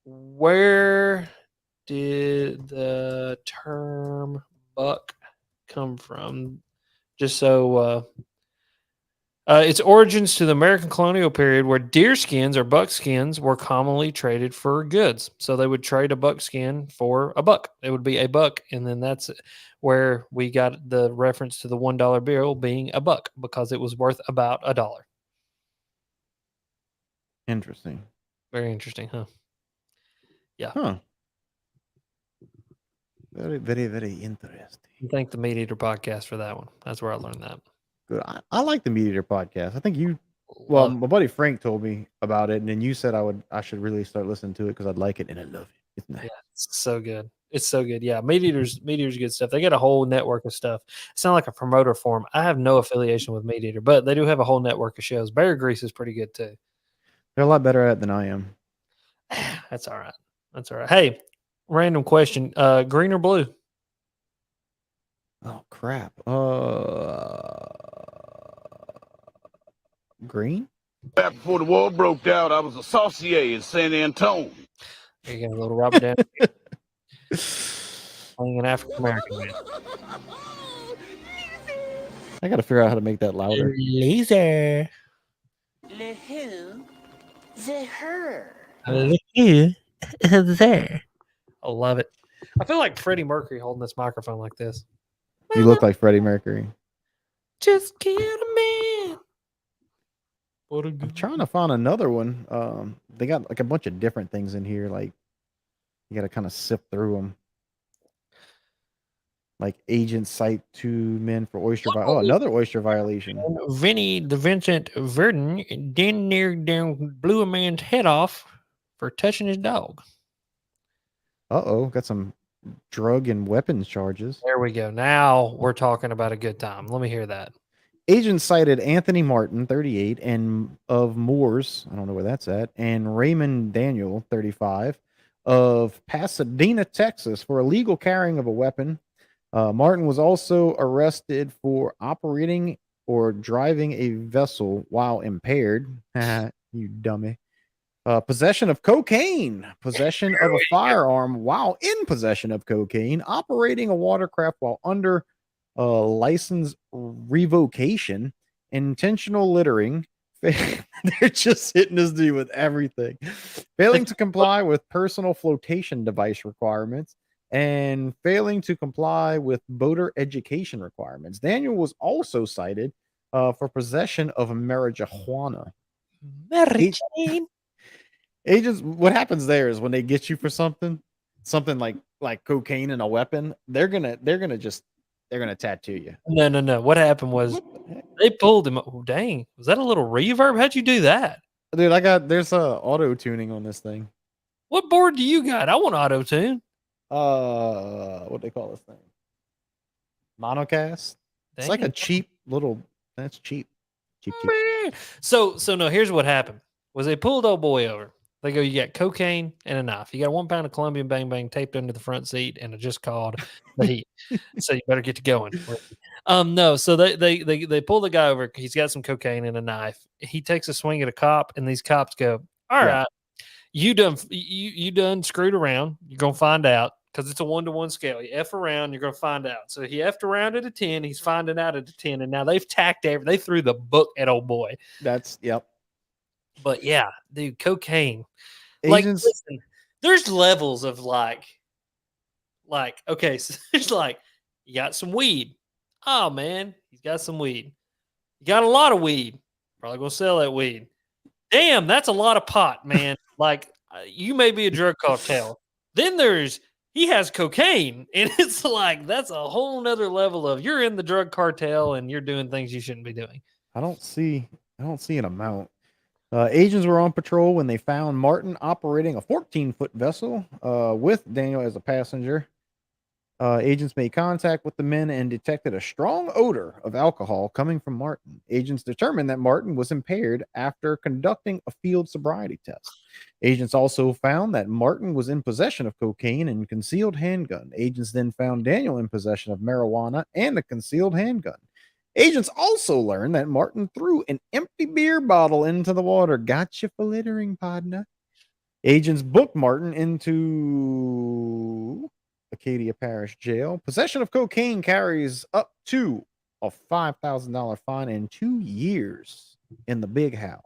Where did the term buck come from? Just so, its origins to the American colonial period, where deer skins or buckskins were commonly traded for goods. So they would trade a buckskin for a buck. It would be a buck, and then that's where we got the reference to the $1 bill being a buck because it was worth about $1. Interesting. Very interesting, huh? Yeah. Huh. Very, very, very interesting. Thank the Meat Eater podcast for that one. That's where I learned that. Good. I like the Meat Eater podcast. I think well, Love my buddy Frank told me about it, and then you said I should really start listening to it because I'd like it, and I love it. It's nice. Yeah, it's so good. It's so good. Yeah, Meat Eater's good stuff. They got a whole network of stuff. It's not like a promoter for them. I have no affiliation with Meat Eater, but they do have a whole network of shows. Bear Grease is pretty good too. They're a lot better at it than I am. That's all right. That's all right. Hey, random question. Green or blue? Oh crap. Green. Back before the war broke out, I was a saucier in San Antone. There you go, little Robert Downey playing an African American man. I got to figure out how to make that louder. Laser. Le who? The her. There. I love it. I feel like Freddie Mercury holding this microphone like this. You look like Freddie Mercury. Just kill a man. What a I'm good trying to find another one. They got like a bunch of different things in here. Like you got to kind of sift through them. Like agent cite 2 men for oyster. Oh, another oyster violation. Vinny the Vincent Verdon then near down blew a man's head off for touching his dog. Got some drug and weapons charges. There we go. Now we're talking about a good time. Let me hear that. Agents cited Anthony Martin, 38, and of Moores, I don't know where that's at, and Raymond Daniel, 35, of Pasadena, Texas, for illegal carrying of a weapon. Martin was also arrested for operating or driving a vessel while impaired. You dummy. Possession of cocaine, possession of a firearm while in possession of cocaine, operating a watercraft while under license revocation, intentional littering. They're just hitting this dude with everything. Failing to comply with personal flotation device requirements and failing to comply with boater education requirements. Daniel was also cited for possession of marijuana. Agents, what happens there is when they get you for something like cocaine and a weapon, they're gonna just they're gonna tattoo you. No. What happened was What the heck? they pulled him. Oh, dang. Was that a little reverb? How'd you do that? Dude, there's auto tuning on this thing. What board do you got? I want auto tune. What they call this thing? Monocast. It's like a cheap little. That's cheap. Cheap. So no, here's what happened. Was they pulled old boy over. They go, you got cocaine and a knife. You got 1 pound of Colombian bang bang taped under the front seat, and it just called the heat. So you better get to going. No, so they pull the guy over. He's got some cocaine and a knife. He takes a swing at a cop, and these cops go, all right, you done screwed around. You're gonna find out. Because it's a 1-to-1 scale. You F around, you're going to find out. So he F'd around at a 10. He's finding out at a 10. And now they've they threw the book at old boy. Yep. But yeah, dude, cocaine. Agents, like, listen, there's levels of okay, so there's you got some weed. Oh, man, he's got some weed. You got a lot of weed. Probably going to sell that weed. Damn, that's a lot of pot, man. You may be a drug cartel. Then he has cocaine, and it's that's a whole nother level of you're in the drug cartel and you're doing things you shouldn't be doing. I don't see an amount. Agents were on patrol when they found Martin operating a 14-foot vessel with Daniel as a passenger. Agents made contact with the men and detected a strong odor of alcohol coming from Martin. Agents determined that Martin was impaired after conducting a field sobriety test. Agents also found that Martin was in possession of cocaine and concealed handgun. Agents then found Daniel in possession of marijuana and a concealed handgun. Agents also learned that Martin threw an empty beer bottle into the water. Gotcha for littering, partner. Agents booked Martin into Acadia Parish Jail. Possession of cocaine carries up to a $5,000 fine and 2 years in the big house.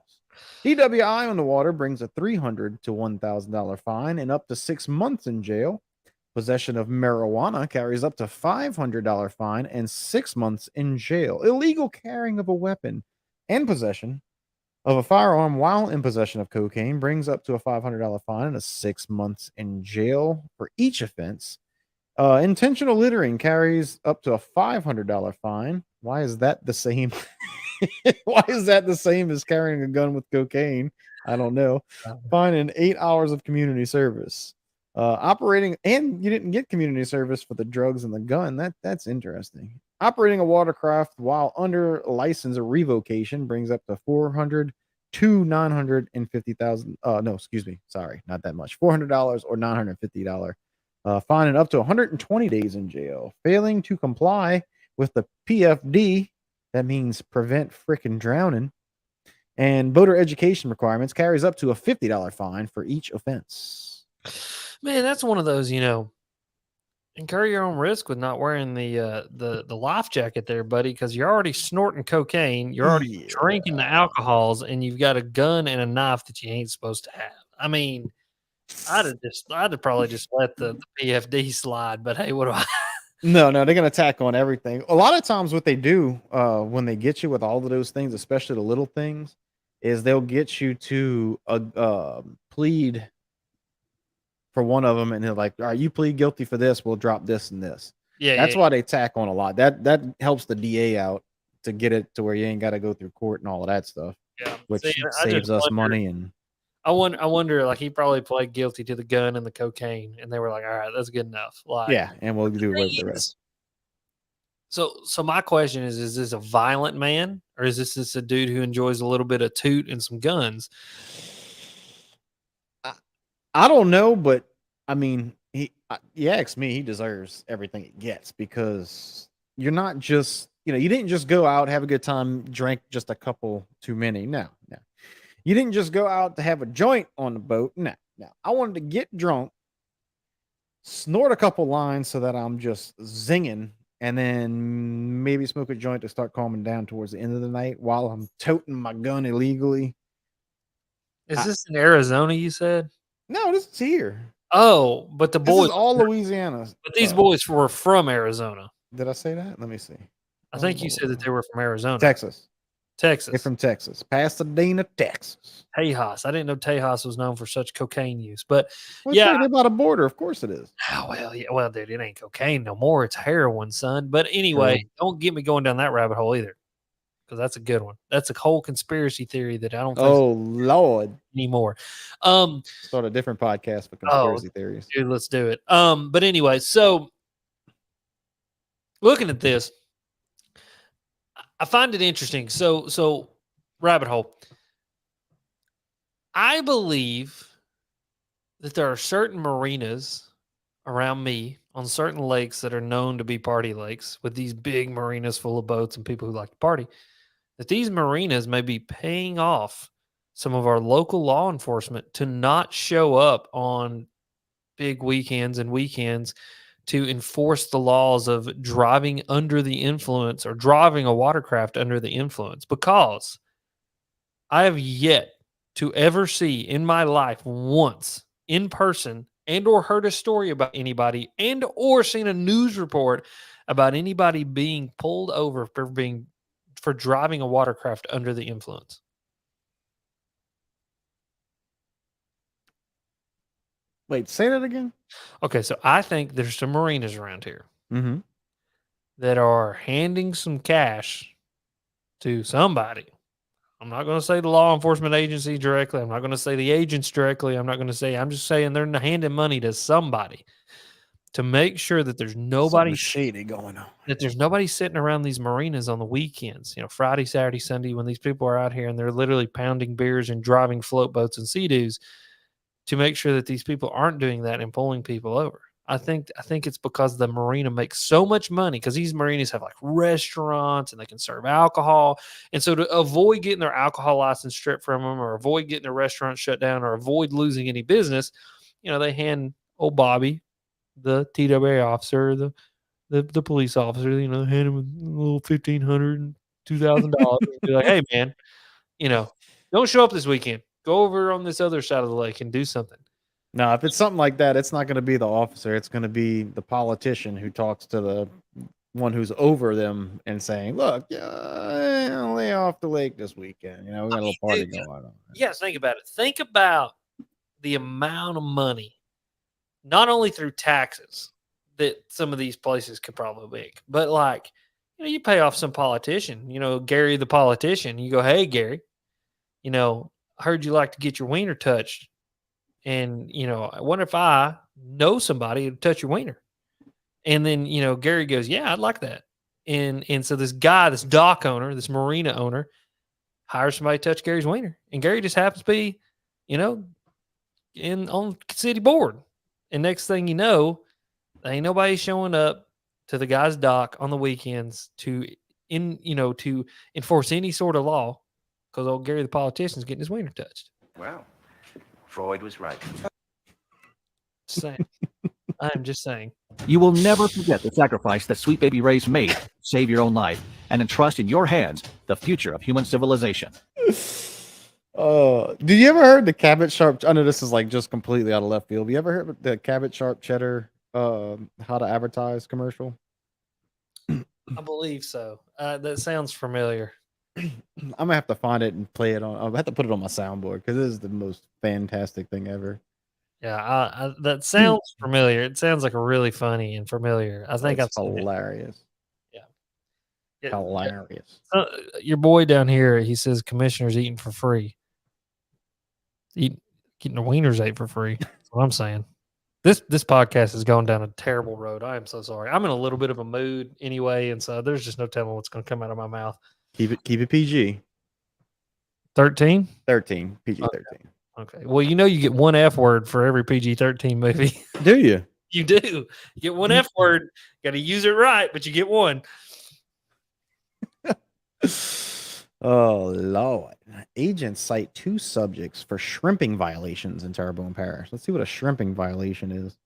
DWI on the water brings a $300 to $1,000 fine and up to 6 months in jail. Possession of marijuana carries up to $500 fine and 6 months in jail. Illegal carrying of a weapon and possession of a firearm while in possession of cocaine brings up to a $500 fine and 6 months in jail for each offense. Intentional littering carries up to a $500 fine. Why is that the same? Why is that the same as carrying a gun with cocaine? I don't know. Fine and 8 hours of community service. Operating, and you didn't get community service for the drugs and the gun. That's interesting. Operating a watercraft while under license or revocation brings up to $400 to $950,000. No, excuse me. Sorry, not that much. $400 or $950. Fine and up to 120 days in jail. Failing to comply with the PFD, that means prevent frickin' drowning, and voter education requirements carries up to a $50 fine for each offense. Man, that's one of those, incur your own risk with not wearing the life jacket there, buddy, because you're already snorting cocaine, you're already drinking the alcohols, and you've got a gun and a knife that you ain't supposed to have. I mean, I'd have probably just let the PFD slide, but hey, what do I? No, they're gonna tack on everything. A lot of times, what they do when they get you with all of those things, especially the little things, is they'll get you to plead for one of them, and they're like, "All right, you plead guilty for this, we'll drop this and this." Yeah, that's why they tack on a lot. That helps the DA out to get it to where you ain't got to go through court and all of that stuff. Yeah, which saves us money. And I wonder, he probably pled guilty to the gun and the cocaine, and they were like, "All right, that's good enough." Yeah, and we'll do away with the rest. So my question is this a violent man, or is this a dude who enjoys a little bit of toot and some guns? I don't know, but I mean, you ask me, he deserves everything he gets, because you're not just, you didn't just go out, have a good time, drink just a couple too many. No. You didn't just go out to have a joint on the boat. No. I wanted to get drunk, snort a couple lines so that I'm just zinging, and then maybe smoke a joint to start calming down towards the end of the night while I'm toting my gun illegally. Is this in Arizona, you said? No, this is here. Oh, but the boys, this is all Louisiana. But these boys were from Arizona. Did I say that? Let me see. I think you said that they were from Arizona. Texas. Texas. They're from Texas, Pasadena, Texas. Tejas. I didn't know Tejas was known for such cocaine use, but Well, yeah. it's right about a border. Of course it is. Oh, well, yeah, well, dude, it ain't cocaine no more. It's heroin, son. But anyway, True. don't get me going down that rabbit hole either, because that's a good one. That's a whole conspiracy theory that I don't think Oh Lord. anymore. Start a different podcast for Oh, conspiracy theories. dude, let's do it. But anyway, so looking at this, I find it interesting. So rabbit hole. I believe that there are certain marinas around me on certain lakes that are known to be party lakes with these big marinas full of boats and people who like to party, that these marinas may be paying off some of our local law enforcement to not show up on big weekends and weekends to enforce the laws of driving under the influence or driving a watercraft under the influence, because I have yet to ever see in my life once in person and or heard a story about anybody and or seen a news report about anybody being pulled over for driving a watercraft under the influence. Wait, say that again. Okay, so I think there's some marinas around here Mm-hmm. that are handing some cash to somebody. I'm not going to say the law enforcement agency directly. I'm not going to say the agents directly. I'm just saying they're handing money to somebody to make sure that there's nobody Something shady going on. that there's nobody sitting around these marinas on the weekends, Friday, Saturday, Sunday, when these people are out here and they're literally pounding beers and driving float boats and sea-doos, to make sure that these people aren't doing that and pulling people over. I think it's because the marina makes so much money, because these marinas have like restaurants and they can serve alcohol. And so to avoid getting their alcohol license stripped from them, or avoid getting their restaurant shut down, or avoid losing any business, they hand old Bobby, the TWA officer, the police officer, hand him a little $1,500, $2,000. Be like, hey man, don't show up this weekend. Go over on this other side of the lake and do something. No, if it's something like that, it's not going to be the officer. It's going to be the politician who talks to the one who's over them and saying, "Look, lay off the lake this weekend. We got a little party going on." Yes, think about it. Think about the amount of money, not only through taxes, that some of these places could probably make, but you pay off some politician, Gary the politician. You go, hey, Gary, I heard you like to get your wiener touched. And, I wonder if I know somebody to touch your wiener. And then, Gary goes, yeah, I'd like that. And so this guy, this dock owner, this marina owner, hires somebody to touch Gary's wiener. And Gary just happens to be, on city board. And next thing you know, ain't nobody showing up to the guy's dock on the weekends to enforce any sort of law, because old Gary the politician's getting his wiener touched. Wow. Freud was right. I'm just saying. You will never forget the sacrifice that Sweet Baby Ray's made to save your own life and entrust in your hands the future of human civilization. Did you ever heard the Cabot Sharp? I know this is just completely out of left field. Have you ever heard the Cabot Sharp Cheddar how to advertise commercial? I believe so. That sounds familiar. I'm gonna have to find it and play it on. I'll have to put it on my soundboard because it is the most fantastic thing ever. Yeah, that sounds familiar. It sounds like a really funny and familiar. I think It's I've seen hilarious. it. Yeah, Hilarious. Your boy down here, he says commissioners eating for free. Getting the wieners ate for free. That's what I'm saying. This podcast has gone down a terrible road. I am so sorry. I'm in a little bit of a mood anyway, and so there's just no telling what's going to come out of my mouth. Keep it PG. 13? 13. PG 13. Okay. Well, you get one F word for every PG-13 movie. Do you? You do. You get one F word. Got to use it right, but you get one. Oh, Lord. Agents cite 2 subjects for shrimping violations in Terrebonne Parish. Let's see what a shrimping violation is.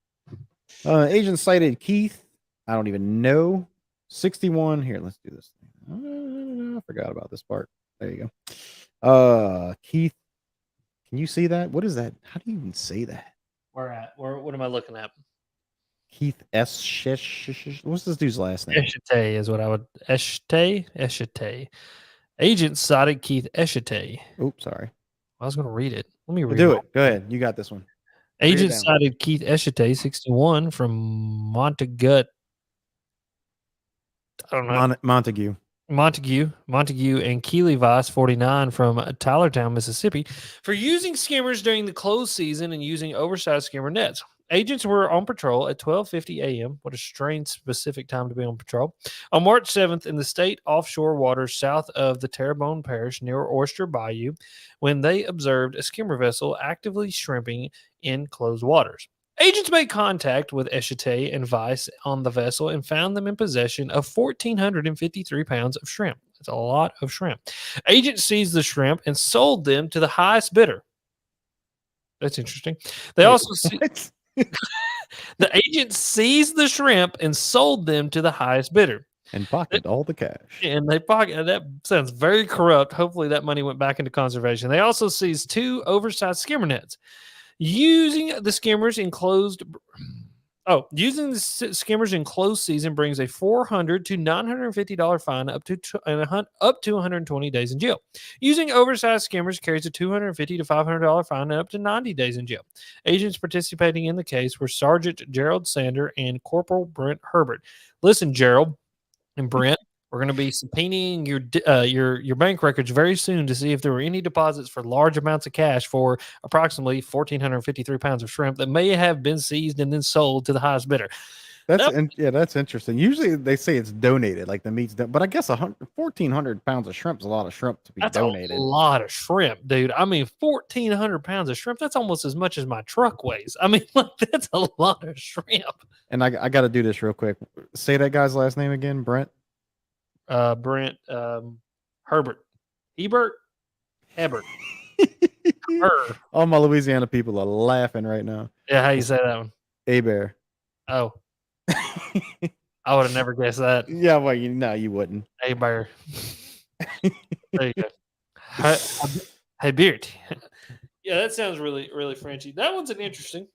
Agents cited Keith. I don't even know. 61. Here, let's do this. I forgot about this part. There you go. Keith. Can you see that? What is that? How do you even say that? Where at? What am I looking at? Keith S. What's this dude's last name? Eshite is what I would. Eshite. Agents cited Keith Eshite. Oops, sorry. I was going to read it. Let me read Do it. Go ahead. You got this one. Agents down. cited Keith Eshite, 61, from Montagut. I don't know. Montague, and Keely Vice, 49, from Tylertown, Mississippi, for using skimmers during the closed season and using oversized skimmer nets. Agents were on patrol at 12:50 a.m. What a strange specific time to be on patrol. On March 7th in the state offshore waters south of the Terrebonne Parish near Oyster Bayou when they observed a skimmer vessel actively shrimping in closed waters. Agents made contact with Eshite and Vice on the vessel and found them in possession of 1,453 pounds of shrimp. That's a lot of shrimp. Agents seized the shrimp and sold them to the highest bidder. That's interesting. They also the agents seized the shrimp and sold them to the highest bidder. And pocketed all the cash. And they pocket that sounds very corrupt. Hopefully that money went back into conservation. They also seized 2 oversized skimmer nets. Using the skimmers in closed season brings a $400 to $950 fine up to 120 days in jail. Using oversized skimmers carries a $250 to $500 fine and up to 90 days in jail. Agents participating in the case were Sergeant Gerald Sander and Corporal Brent Herbert. Listen, Gerald and Brent, we're going to be subpoenaing your bank records very soon to see if there were any deposits for large amounts of cash for approximately 1,453 pounds of shrimp that may have been seized and then sold to the highest bidder. That's interesting. Usually they say it's donated, like the meat's done, but I guess 1,400 pounds of shrimp is a lot of shrimp to be donated. A lot of shrimp, dude. I mean, 1,400 pounds of shrimp, that's almost as much as my truck weighs. I mean, like, that's a lot of shrimp. And I got to do this real quick. Say that guy's last name again, Brent. Brent Herbert. Hebert? All my Louisiana people are laughing right now. Yeah, how you say that one? A-Bear. Oh. I would have never guessed that. Yeah, well, you wouldn't. A-Bear. There you go. Hey, Beard. Yeah, that sounds really, really Frenchy. That one's an interesting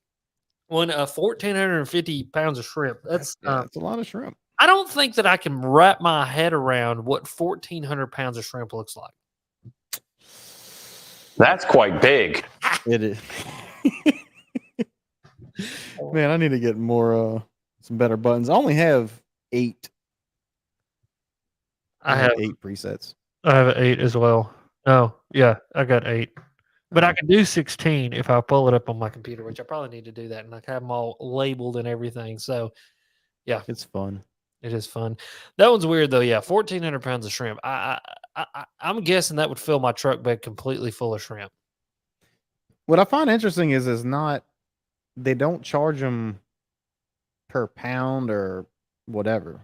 one. 1,450 pounds of shrimp. That's a lot of shrimp. I don't think that I can wrap my head around what 1,400 pounds of shrimp looks like. That's quite big. It is. Man, I need to get more some better buttons. I only have 8. I have 8 presets. I have 8 as well. Oh, yeah, I got 8. But I can do 16 if I pull it up on my computer, which I probably need to do that and like have them all labeled and everything. So, yeah, it's fun. It is fun. That one's weird though. Yeah, 1,400 pounds of shrimp. I'm guessing that would fill my truck bed completely full of shrimp. What I find interesting is they don't charge them per pound or whatever.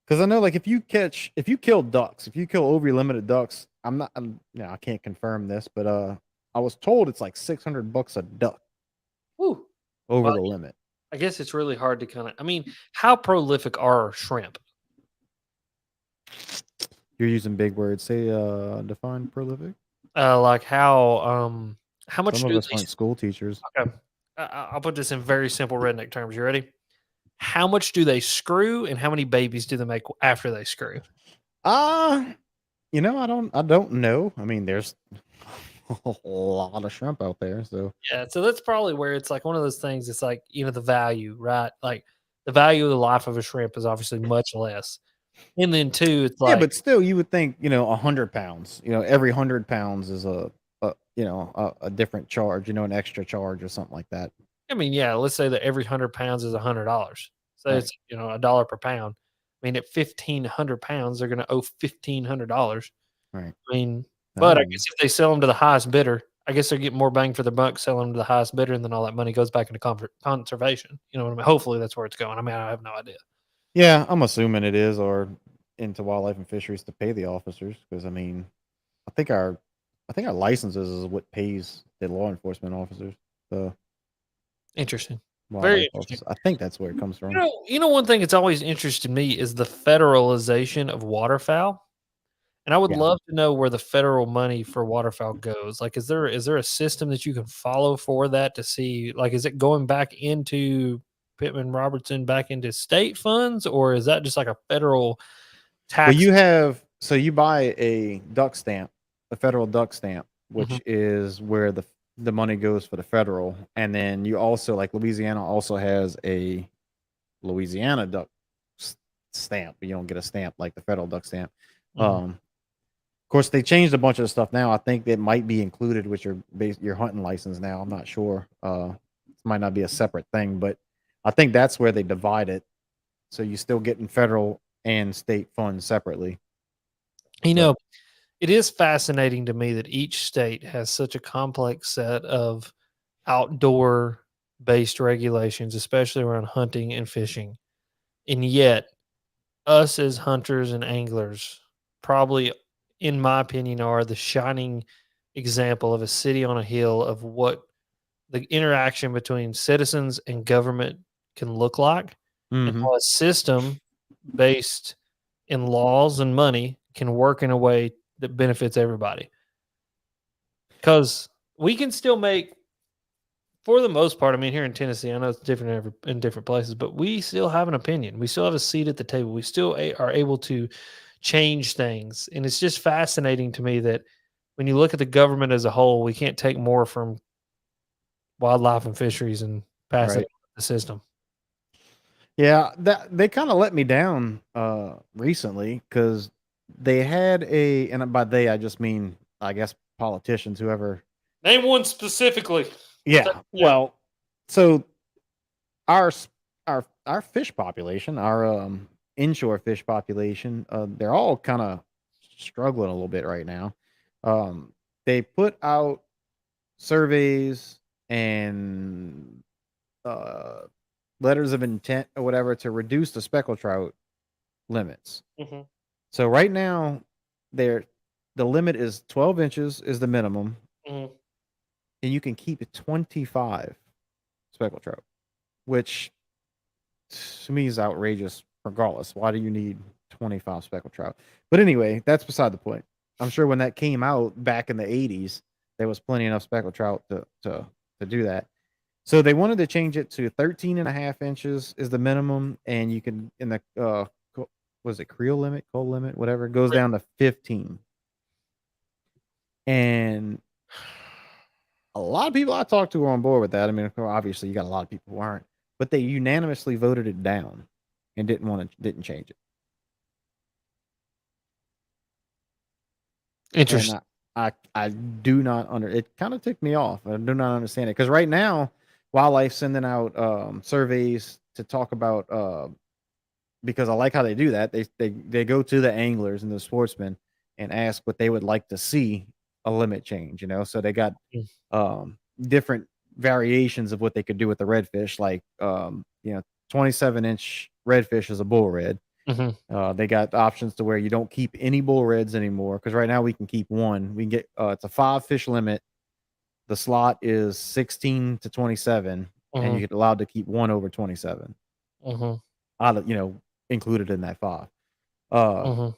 Because I know, like, if you kill ducks, if you kill over limited ducks, I can't confirm this, but I was told it's like $600 a duck. Woo. Over the limit. I guess it's really hard to kind of. I mean, how prolific are shrimp? You're using big words. Say, define prolific. Like how much? Some of us aren't school teachers. Okay, I'll put this in very simple redneck terms. You ready? How much do they screw, and how many babies do they make after they screw? I don't know. I mean, there's a lot of shrimp out there, so yeah. So that's probably where it's like one of those things. It's like, the value, right? Like the value of the life of a shrimp is obviously much less. And then too, it's like, yeah, but still, you would think 100 pounds. Every 100 pounds is a different charge. An extra charge or something like that. I mean, yeah. Let's say that every 100 pounds is $100. So right. It's $1 per pound. I mean, at 1,500 pounds, they're going to owe $1,500. Right. I mean. But I guess if they sell them to the highest bidder, I guess they're getting more bang for the buck selling them to the highest bidder, and then all that money goes back into conservation. You know what I mean? Hopefully that's where it's going. I mean, I have no idea. Yeah, I'm assuming it is, or into wildlife and fisheries to pay the officers, because I mean, I think our licenses is what pays the law enforcement officers. The interesting, very interesting. Officers. I think that's where it comes from. One thing that's always interested me is the federalization of waterfowl. And I would love to know where the federal money for waterfowl goes. Like, is there a system that you can follow for that to see, like, is it going back into Pittman Robertson, back into state funds, or is that just like a federal tax? Well, So you buy a duck stamp, a federal duck stamp, which Mhm. is where the money goes for the federal, and then you also like Louisiana also has a Louisiana duck stamp. You don't get a stamp like the federal duck stamp. Mhm. Of course, they changed a bunch of stuff now. I think it might be included with your hunting license now. I'm not sure. It might not be a separate thing, but I think that's where they divide it. So you still getting federal and state funds separately. You But know, it is fascinating to me that each state has such a complex set of outdoor based regulations, especially around hunting and fishing. And yet, us as hunters and anglers probably, in my opinion, are the shining example of a city on a hill of what the interaction between citizens and government can look like, and mhm. how a system based in laws and money can work in a way that benefits everybody. Because we can still make, for the most part, I mean, here in Tennessee, I know it's different in different places, but we still have an opinion. We still have a seat at the table. We still are able to change things. And it's just fascinating to me that when you look at the government as a whole, we can't take more from wildlife and fisheries and pass it Right. on to the system. Yeah, that they kind of let me down recently because they had and by they I just mean I guess politicians, whoever. Name one specifically. Yeah. Yeah. Well, so our s- our fish population, our inshore fish population, they're all kind of struggling a little bit right now. They put out surveys and uh letters of intent or whatever to reduce the speckled trout limits. Hmm. So right now, there the limit is 12 inches is the minimum, Hmm. and you can keep it 25 speckled trout, which to me is outrageous. Regardless, why do you need 25 speckled trout? But anyway, that's beside the point. I'm sure when that came out back in the 80s, there was plenty enough speckled trout to do that. So they wanted to change it to 13 and a half inches is the minimum, and you can in the was it creel limit, coal limit, whatever, it goes down to 15. And a lot of people I talked to were on board with that. I mean, obviously, you got a lot of people who aren't, but they unanimously voted it down and didn't change it. And Interesting. I do not under it. Kind of ticked me off. I do not understand it because right now, wildlife sending out surveys to talk about because I like how they do that. They go to the anglers and the sportsmen and ask what they would like to see a limit change. So they got different variations of what they could do with the redfish, like 27-inch redfish is a bull red. Hmm. They got options to where you don't keep any bull reds anymore because right now we can keep one. We can get it's a 5 fish limit. The slot is 16 to 27, and you Hmm. get allowed to keep one over 27. Hmm. Out of included in that five. Uh, Hmm.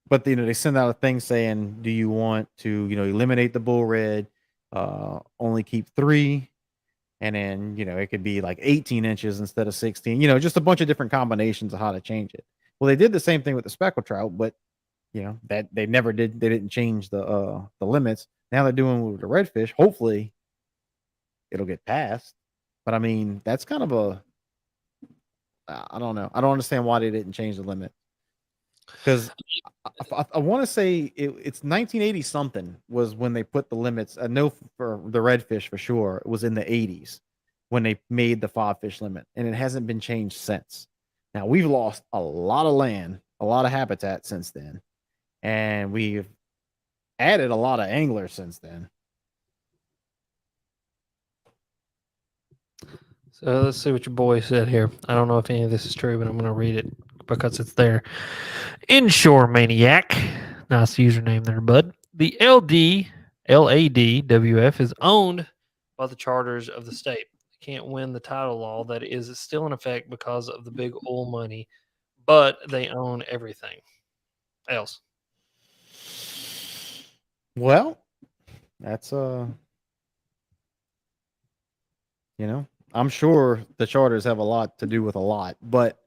but they send out a thing saying, "Do you want to eliminate the bull red? Only keep three." And then, it could be like 18 inches instead of 16, just a bunch of different combinations of how to change it. Well, they did the same thing with the speckled trout, but that they didn't change the limits. Now they're doing with the redfish. Hopefully it'll get passed. But I mean, that's kind of I don't know. I don't understand why they didn't change the limit. Because I want to say it's 1980 something was when they put the limits. I know for the redfish for sure it was in the 80s when they made the 5 fish limit, and it hasn't been changed since. Now we've lost a lot of land, a lot of habitat since then, and we've added a lot of anglers since then. So let's see what your boy said here. I don't know if any of this is true, but I'm going to read it because it's there. Inshore Maniac. Nice username there, bud. The LADWF is owned by the charters of the state. They can't win the title law that is still in effect because of the big oil money, but they own everything else. Well, that's I'm sure the charters have a lot to do with a lot, but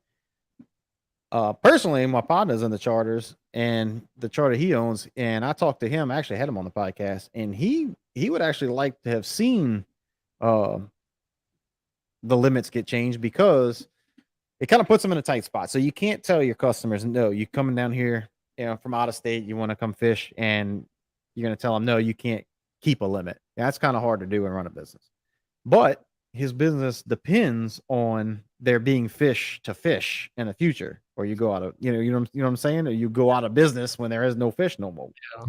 Personally, my partner's in the charters and the charter he owns, and I talked to him. I actually had him on the podcast, and he would actually like to have seen uh, the limits get changed because it kind of puts them in a tight spot. So you can't tell your customers, no, you coming down here, from out of state, you want to come fish, and you're going to tell them, no, you can't keep a limit. That's kind of hard to do and run a business. But his business depends on there being fish to fish in the future, or you go out of, you know what I'm saying, or you go out of business when there is no fish no more. Yeah.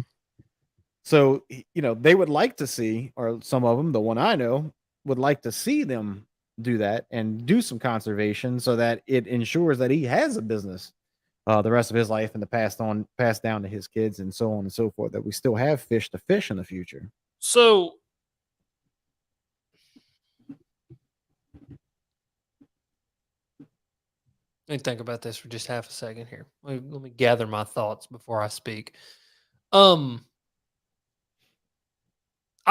So, they would like to see, or some of them, the one I know, would like to see them do that and do some conservation so that it ensures that he has a business the rest of his life and passed down to his kids and so on and so forth, that we still have fish to fish in the future. So let me think about this for just half a second here. Let me gather my thoughts before I speak. I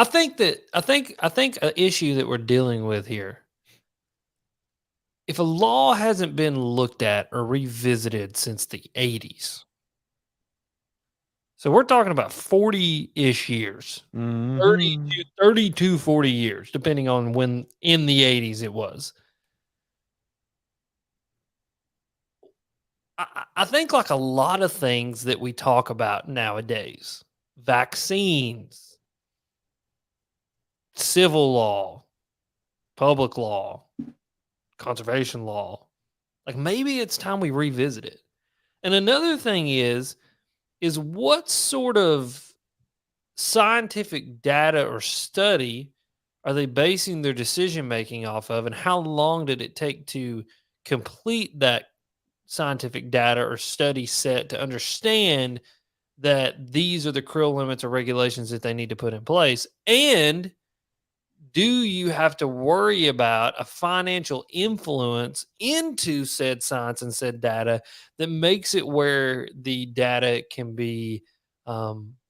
think an issue that we're dealing with here, if a law hasn't been looked at or revisited since the 80s, so we're talking about 40-ish years, Mhm. 32, 40 years, depending on when in the 80s it was. I think like a lot of things that we talk about nowadays, vaccines, civil law, public law, conservation law, like maybe it's time we revisit it. And another thing is what sort of scientific data or study are they basing their decision making off of, and how long did it take to complete that scientific data or study set to understand that these are the krill limits or regulations that they need to put in place? And do you have to worry about a financial influence into said science and said data that makes it where the data can be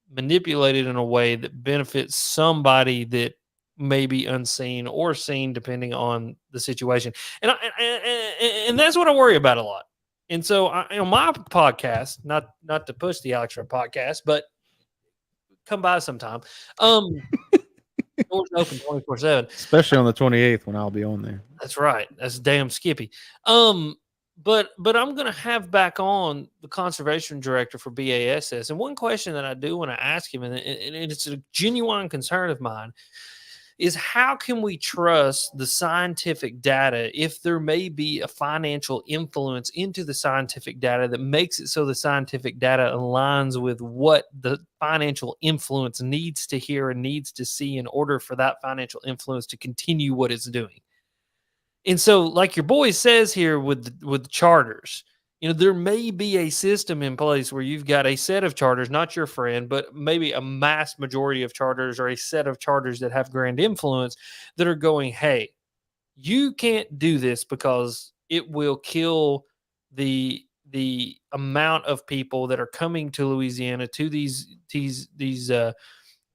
manipulated in a way that benefits somebody that may be unseen or seen depending on the situation? And that's what I worry about a lot. And so on my podcast, not to push the Alex Red podcast, but come by sometime. Doors open 24/7. Especially on the 28th when I'll be on there. That's right. That's damn Skippy. But I'm gonna have back on the conservation director for BASS. And one question that I do want to ask him, and it's a genuine concern of mine, is how can we trust the scientific data if there may be a financial influence into the scientific data that makes it so the scientific data aligns with what the financial influence needs to hear and needs to see in order for that financial influence to continue what it's doing? And so, like your boy says here with charters, there may be a system in place where you've got a set of charters, not your friend, but maybe a mass majority of charters, or a set of charters that have grand influence, that are going, hey, you can't do this because it will kill the amount of people that are coming to Louisiana, to these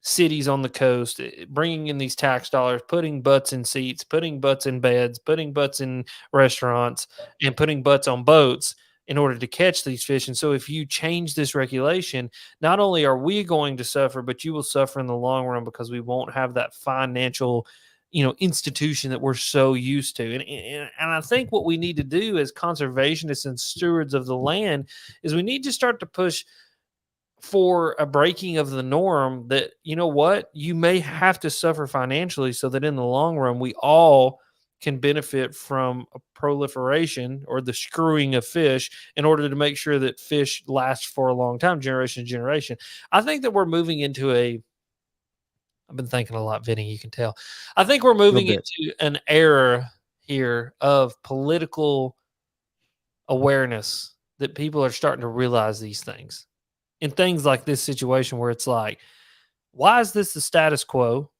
cities on the coast, bringing in these tax dollars, putting butts in seats, putting butts in beds, putting butts in restaurants, and putting butts on boats in order to catch these fish. And so if you change this regulation, not only are we going to suffer, but you will suffer in the long run, because we won't have that financial institution that we're so used to. And I think what we need to do as conservationists and stewards of the land is we need to start to push for a breaking of the norm, that you may have to suffer financially so that in the long run we all can benefit from a proliferation or the screwing of fish, in order to make sure that fish last for a long time, generation to generation. I think that we're moving into I've been thinking a lot, Vinny, you can tell. I think we're moving into an era here of political awareness, that people are starting to realize these things. In things like this situation, where it's like, why is this the status quo,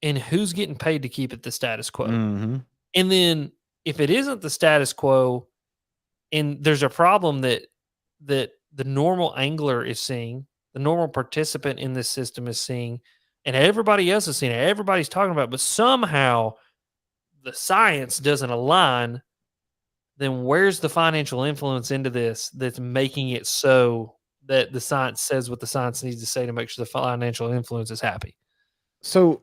and who's getting paid to keep it the status quo? Mm-hmm. And then if it isn't the status quo, and there's a problem that the normal angler is seeing, the normal participant in this system is seeing, and everybody else is seeing it, everybody's talking about it, but somehow the science doesn't align, then where's the financial influence into this that's making it so that the science says what the science needs to say to make sure the financial influence is happy? So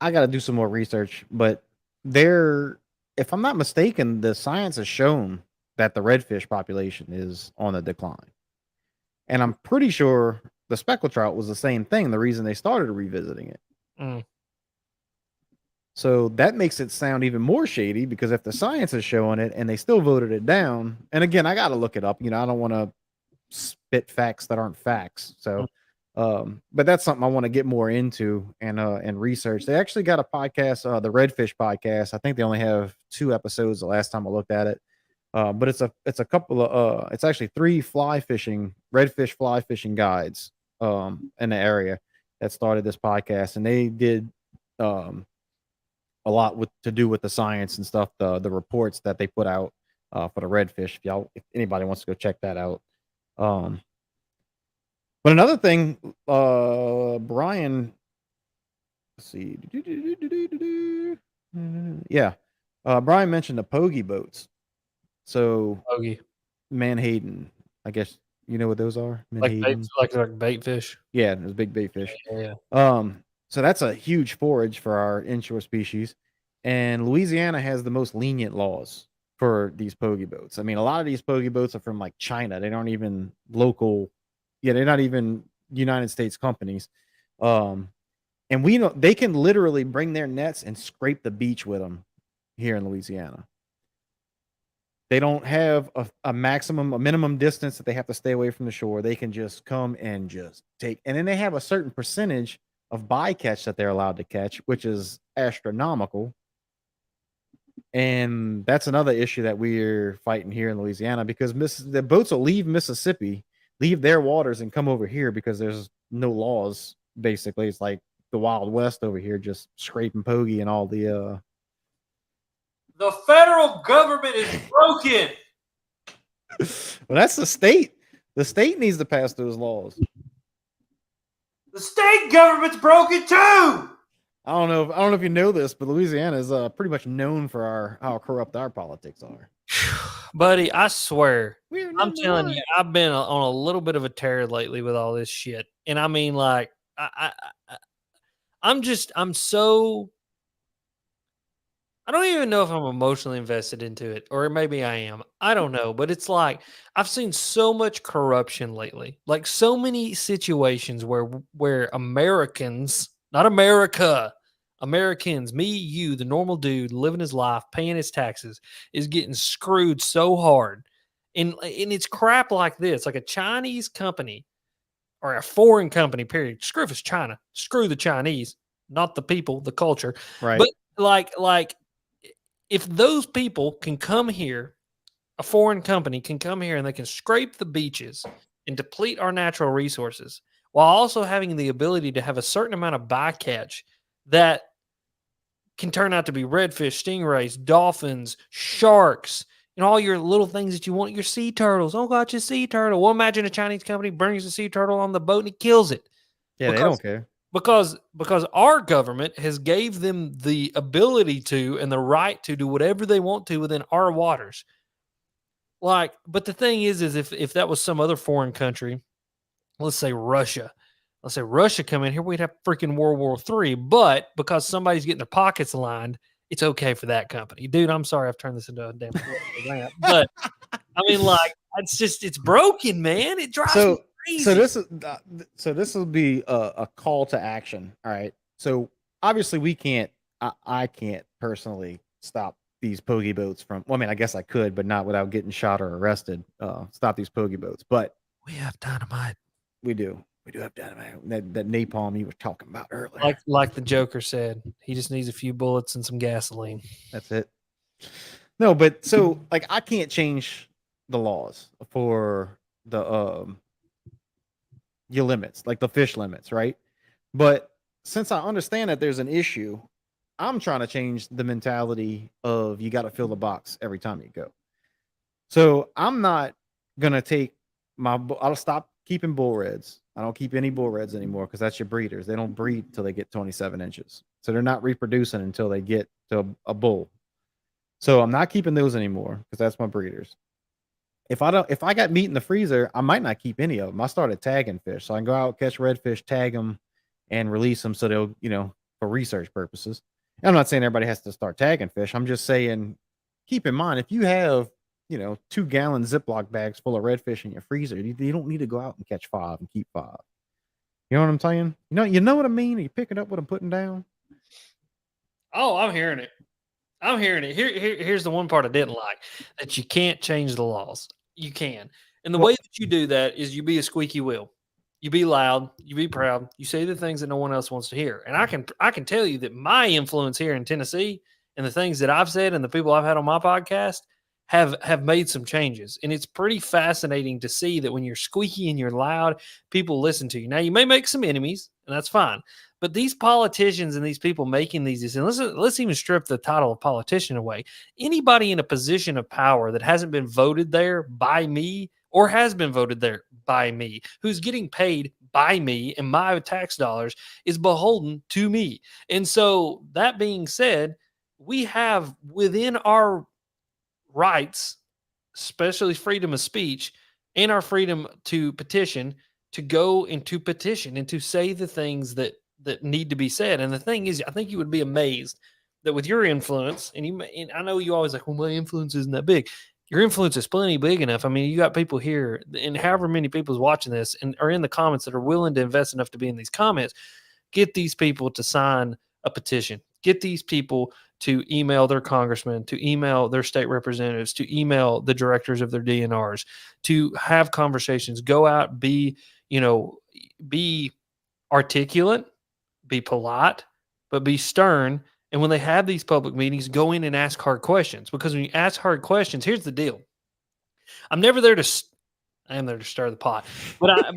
I got to do some more research, but there, if I'm not mistaken, the science has shown that the redfish population is on the decline. And I'm pretty sure the speckled trout was the same thing. The reason they started revisiting it. Mm. So that makes it sound even more shady because if the science is showing it and they still voted it down, and again, I got to look it up. You know, I don't want to spit facts that aren't facts. So, but that's something I want to get more into and research. They actually got a podcast, the Redfish podcast. I think they only have 2 episodes the last time I looked at it. But it's a couple of it's actually 3 redfish fly fishing guides in the area that started this podcast, and they did a lot to do with the science and stuff, the reports that they put out for the redfish. If anybody wants to go check that out. But another thing, Brian, let's see, yeah, Brian mentioned the pogie boats. So Bogey. Menhaden, I guess you know what those are. Like Menhaden, like bait fish. yeah, those big bait fish. Yeah. So that's a huge forage for our inshore species, and Louisiana has the most lenient laws for these pogie boats. I mean, a lot of these pogie boats are from like China. They aren't even local. Yeah, they're not even United States companies. And we know they can literally bring their nets and scrape the beach with them here in Louisiana. They don't have a minimum distance that they have to stay away from the shore. They can just come and just take, and then they have a certain percentage of bycatch that they're allowed to catch, which is astronomical. And that's another issue that we're fighting here in Louisiana because the boats will leave Mississippi, leave their waters, and come over here because there's no laws. Basically, it's like the Wild West over here, just scraping pogie and all the. The federal government is broken. Well, that's the state. The state needs to pass those laws. The state government's broken too. I don't know if you know this, but Louisiana is pretty much known for how corrupt our politics are. Buddy, I swear, I'm telling you, I've been on a little bit of a tear lately with all this shit. And I mean, like, I'm so, I don't even know if I'm emotionally invested into it, or maybe I am. I don't know, but it's like I've seen so much corruption lately, like so many situations where Americans, not America, Americans, me, you, the normal dude living his life, paying his taxes, is getting screwed so hard, and it's crap like this, like a Chinese company or a foreign company. Period. Screw if it's China. Screw the Chinese, not the people, the culture, right? But like. If those people can come here, a foreign company can come here and they can scrape the beaches and deplete our natural resources while also having the ability to have a certain amount of bycatch that can turn out to be redfish, stingrays, dolphins, sharks, and all your little things that you want, your sea turtles. Oh, got your sea turtle. Well, imagine a Chinese company brings a sea turtle on the boat and it kills it. Yeah, they don't care. Because our government has gave them the ability to and the right to do whatever they want to within our waters. Like, but the thing is if that was some other foreign country, let's say Russia come in here, we'd have freaking World War III. But because somebody's getting their pockets lined, it's okay for that company. Dude, I'm sorry I've turned this into a damn rant. But I mean, like, it's broken, man. It drives me crazy. So this will be a call to action. All right. So obviously I can't personally stop these pogie boats from. Well, I mean, I guess I could, but not without getting shot or arrested. Stop these pogie boats. But we have dynamite. We do have dynamite. That napalm you were talking about earlier. Like the Joker said, he just needs a few bullets and some gasoline. That's it. No, but so like I can't change the laws for the your limits, like the fish limits, right? But since I understand that there's an issue, I'm trying to change the mentality of you got to fill the box every time you go. So I'm not gonna take I'll stop keeping bull reds. I don't keep any bull reds anymore because that's your breeders. They don't breed till they get 27 inches, so they're not reproducing until they get to a bull. So I'm not keeping those anymore because that's my breeders. If I got meat in the freezer, I might not keep any of them. I started tagging fish, so I can go out, catch redfish, tag them, and release them so they'll, for research purposes. And I'm not saying everybody has to start tagging fish. I'm just saying, keep in mind, if you have, 2-gallon Ziploc bags full of redfish in your freezer, you don't need to go out and catch 5 and keep 5. You know what I'm saying? You know what I mean? Are you picking up what I'm putting down? Oh, I'm hearing it. I'm hearing it. Here's the one part I didn't like, that you can't change the laws. You can. And the Well- way that you do that is you be a squeaky wheel. You be loud, you be proud, you say the things that no one else wants to hear. And I can tell you that my influence here in Tennessee and the things that I've said and the people I've had on my podcast have made some changes. And it's pretty fascinating to see that when you're squeaky and you're loud, people listen to you. Now you may make some enemies, and that's fine. But these politicians and these people making these decisions, let's even strip the title of politician away. Anybody in a position of power that hasn't been voted there by me or has been voted there by me, who's getting paid by me and my tax dollars, is beholden to me. And so, that being said, we have within our rights, especially freedom of speech and our freedom to petition, to go and to petition and to say the things that need to be said. And the thing is, I think you would be amazed that with your influence, and I know you always like, well, my influence isn't that big. Your influence is plenty big enough. I mean, you got people here, and however many people's watching this and are in the comments that are willing to invest enough to be in these comments. Get these people to sign a petition. Get these people to email their congressmen, to email their state representatives, to email the directors of their DNRs, to have conversations. Go out, be articulate, be polite, but be stern. And when they have these public meetings, go in and ask hard questions. Because when you ask hard questions, here's the deal. I'm never there to I am there to stir the pot, but I'm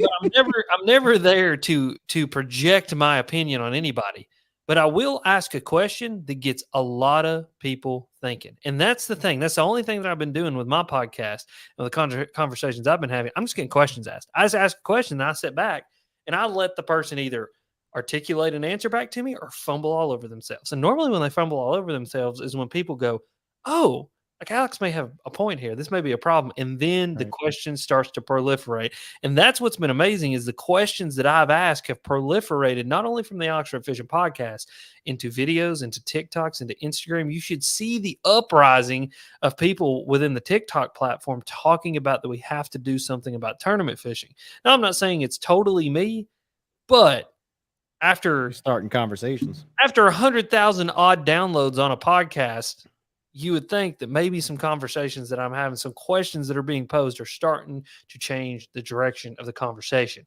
never there to project my opinion on anybody. But I will ask a question that gets a lot of people thinking, and that's the thing. That's the only thing that I've been doing with my podcast and the conversations I've been having. I'm just getting questions asked. I just ask a question, and I sit back, and I let the person either articulate an answer back to me or fumble all over themselves. And normally, when they fumble all over themselves, is when people go, "Oh, like Alex may have a point here. This may be a problem." And then the Right. question starts to proliferate. And that's what's been amazing is the questions that I've asked have proliferated not only from the Alex Red Fishing podcast into videos, into TikToks, into Instagram. You should see the uprising of people within the TikTok platform talking about that we have to do something about tournament fishing. Now, I'm not saying it's totally me, but after Starting conversations. 100,000 odd downloads on a podcast, you would think that maybe some conversations that I'm having, some questions that are being posed are starting to change the direction of the conversation.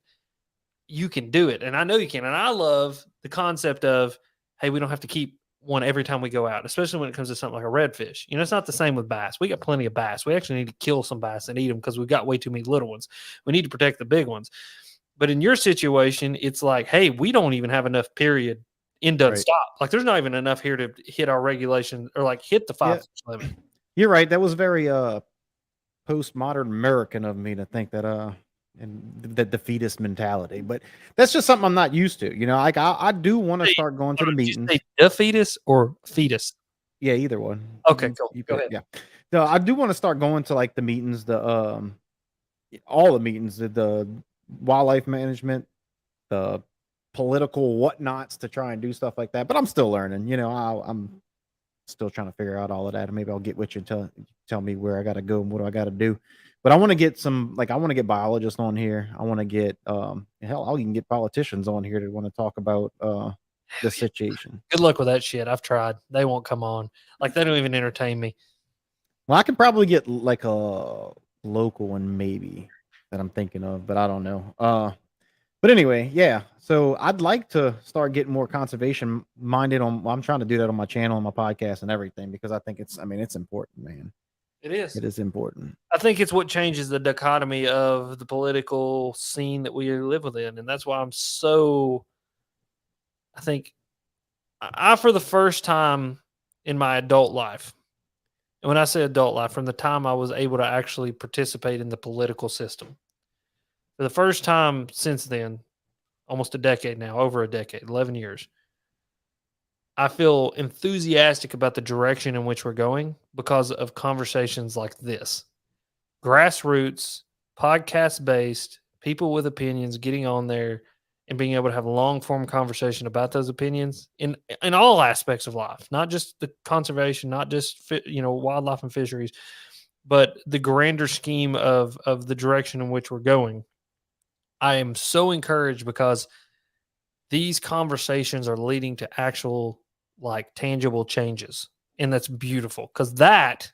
You can do it. And I know you can. And I love the concept of, hey, we don't have to keep one every time we go out, especially when it comes to something like a redfish. It's not the same with bass. We got plenty of bass. We actually need to kill some bass and eat them because we've got way too many little ones. We need to protect the big ones. But in your situation, it's like, hey, we don't even have enough period in done Right. stop. Like there's not even enough here to hit our regulation or like hit the 5 fish limit. You're right. That was very postmodern American of me to think that and the defeatist mentality. But that's just something I'm not used to. Like I do want to start going to the Did you meetings. say the fetus or fetus? Yeah, either one. Okay, cool. Go ahead. Yeah. No, I do want to start going to like the meetings, all the meetings, the wildlife management, the political whatnots to try and do stuff like that. But I'm still learning. I'm still trying to figure out all of that. And maybe I'll get with you and tell me where I got to go and what do I got to do. But I want to get I want to get biologists on here. I want to get hell, I'll even get politicians on here that want to talk about the situation. Good luck with that shit. I've tried. They won't come on. Like they don't even entertain me. Well, I can probably get like a local one maybe that I'm thinking of, but I don't know. But anyway, yeah. So I'd like to start getting more conservation minded I'm trying to do that on my channel, on my podcast and everything, because I think it's important, man. It is. It is important. I think it's what changes the dichotomy of the political scene that we live within. And that's why I think I, for the first time in my adult life, and when I say adult life, from the time I was able to actually participate in the political system, for the first time since then, almost a decade now, over a decade, 11 years, I feel enthusiastic about the direction in which we're going because of conversations like this. Grassroots, podcast based, people with opinions getting on there and being able to have a long form conversation about those opinions in all aspects of life, not just the conservation, not just wildlife and fisheries, but the grander scheme of the direction in which we're going. I am so encouraged because these conversations are leading to actual like tangible changes, and that's beautiful because that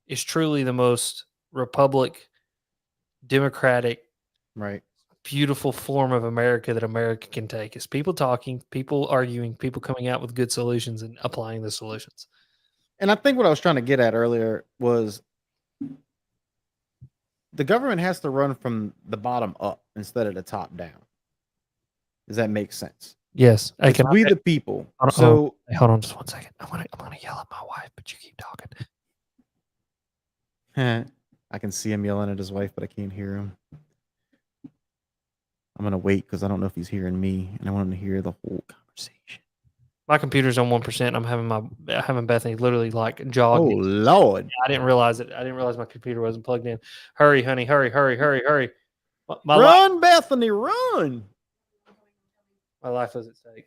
is truly the most republic democratic Right. beautiful form of America that America can take is people talking, people arguing, people coming out with good solutions and applying the solutions. And I think what I was trying to get at earlier was the government has to run from the bottom up instead of the top down. Does that make sense? Yes. Hey, It's we the people. Hey, hold on just 1 second. I'm gonna yell at my wife, but you keep talking. I can see him yelling at his wife, but I can't hear him. I'm gonna wait because I don't know if he's hearing me, and I want him to hear the whole conversation. My computer's on 1%. I'm having Bethany literally like jog. Oh Lord! I didn't realize it. I didn't realize my computer wasn't plugged in. Hurry, honey, hurry. Run, Bethany, run! My life was at stake.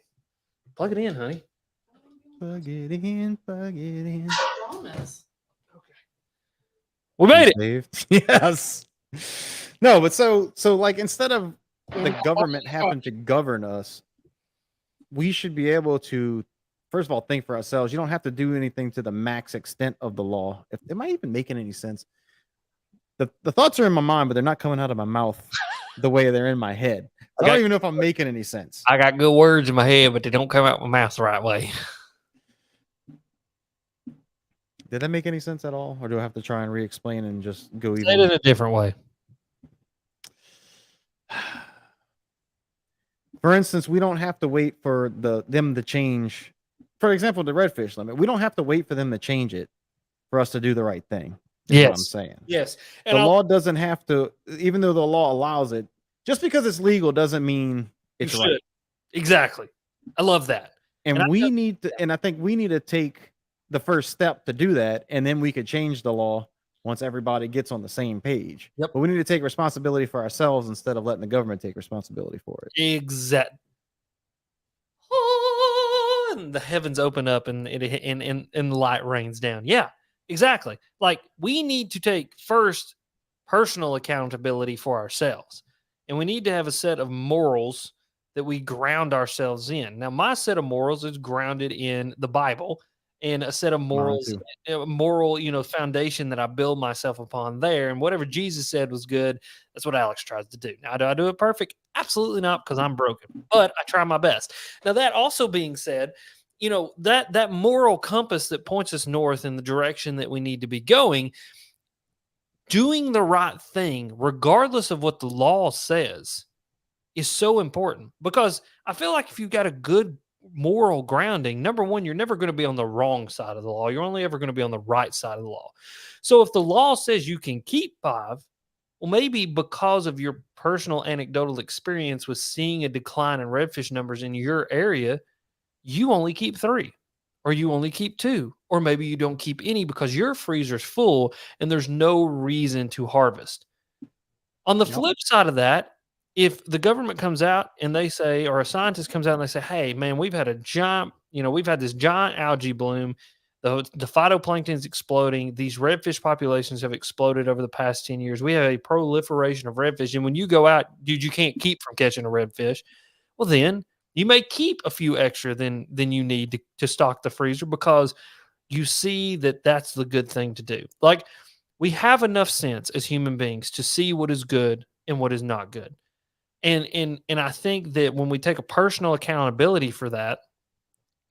Plug it in, honey. Plug it in, plug it in. I promise. Okay. We made it. Saved. Yes. No, but so like instead of the government having to govern us, we should be able to, first of all, think for ourselves. You don't have to do anything to the max extent of the law. Am I even making any sense? The thoughts are in my mind, but they're not coming out of my mouth the way they're in my head. I don't even know if I'm making any sense. I got good words in my head, but they don't come out my mouth the right way. Did that make any sense at all? Or do I have to try and re-explain and just go Say it in a different way. For instance, we don't have to wait for them to change. For example, the redfish limit. We don't have to wait for them to change it for us to do the right thing. That's what I'm saying. Yes. And the law doesn't have to, even though the law allows it, just because it's legal doesn't mean it's right. Exactly. I love that. And we need to, and I think we need to take the first step to do that, and then we could change the law once everybody gets on the same page. Yep. But we need to take responsibility for ourselves instead of letting the government take responsibility for it. Exactly. And the heavens open up and the light rains down. Yeah, exactly. Like we need to take first personal accountability for ourselves. And we need to have a set of morals that we ground ourselves in. Now, my set of morals is grounded in the Bible and a set of morals, moral, foundation that I build myself upon there. And whatever Jesus said was good, that's what Alex tries to do. Now, do I do it perfect? Absolutely not, because I'm broken, but I try my best. Now, that also being said, that moral compass that points us north in the direction that we need to be going, doing the right thing, regardless of what the law says, is so important, because I feel like if you've got a good moral grounding, number one, you're never going to be on the wrong side of the law. You're only ever going to be on the right side of the law. So if the law says you can keep 5, well, maybe because of your personal anecdotal experience with seeing a decline in redfish numbers in your area, you only keep 3, or you only keep 2, or maybe you don't keep any because your freezer's full and there's no reason to harvest. On the flip side of that, if the government comes out and they say, or a scientist comes out and they say, hey, man, we've had this giant algae bloom. The phytoplankton is exploding. These redfish populations have exploded over the past 10 years. We have a proliferation of redfish. And when you go out, dude, you can't keep from catching a redfish. Well, then you may keep a few extra than you need to stock the freezer, because you see that that's the good thing to do. Like, we have enough sense as human beings to see what is good and what is not good. And I think that when we take a personal accountability for that,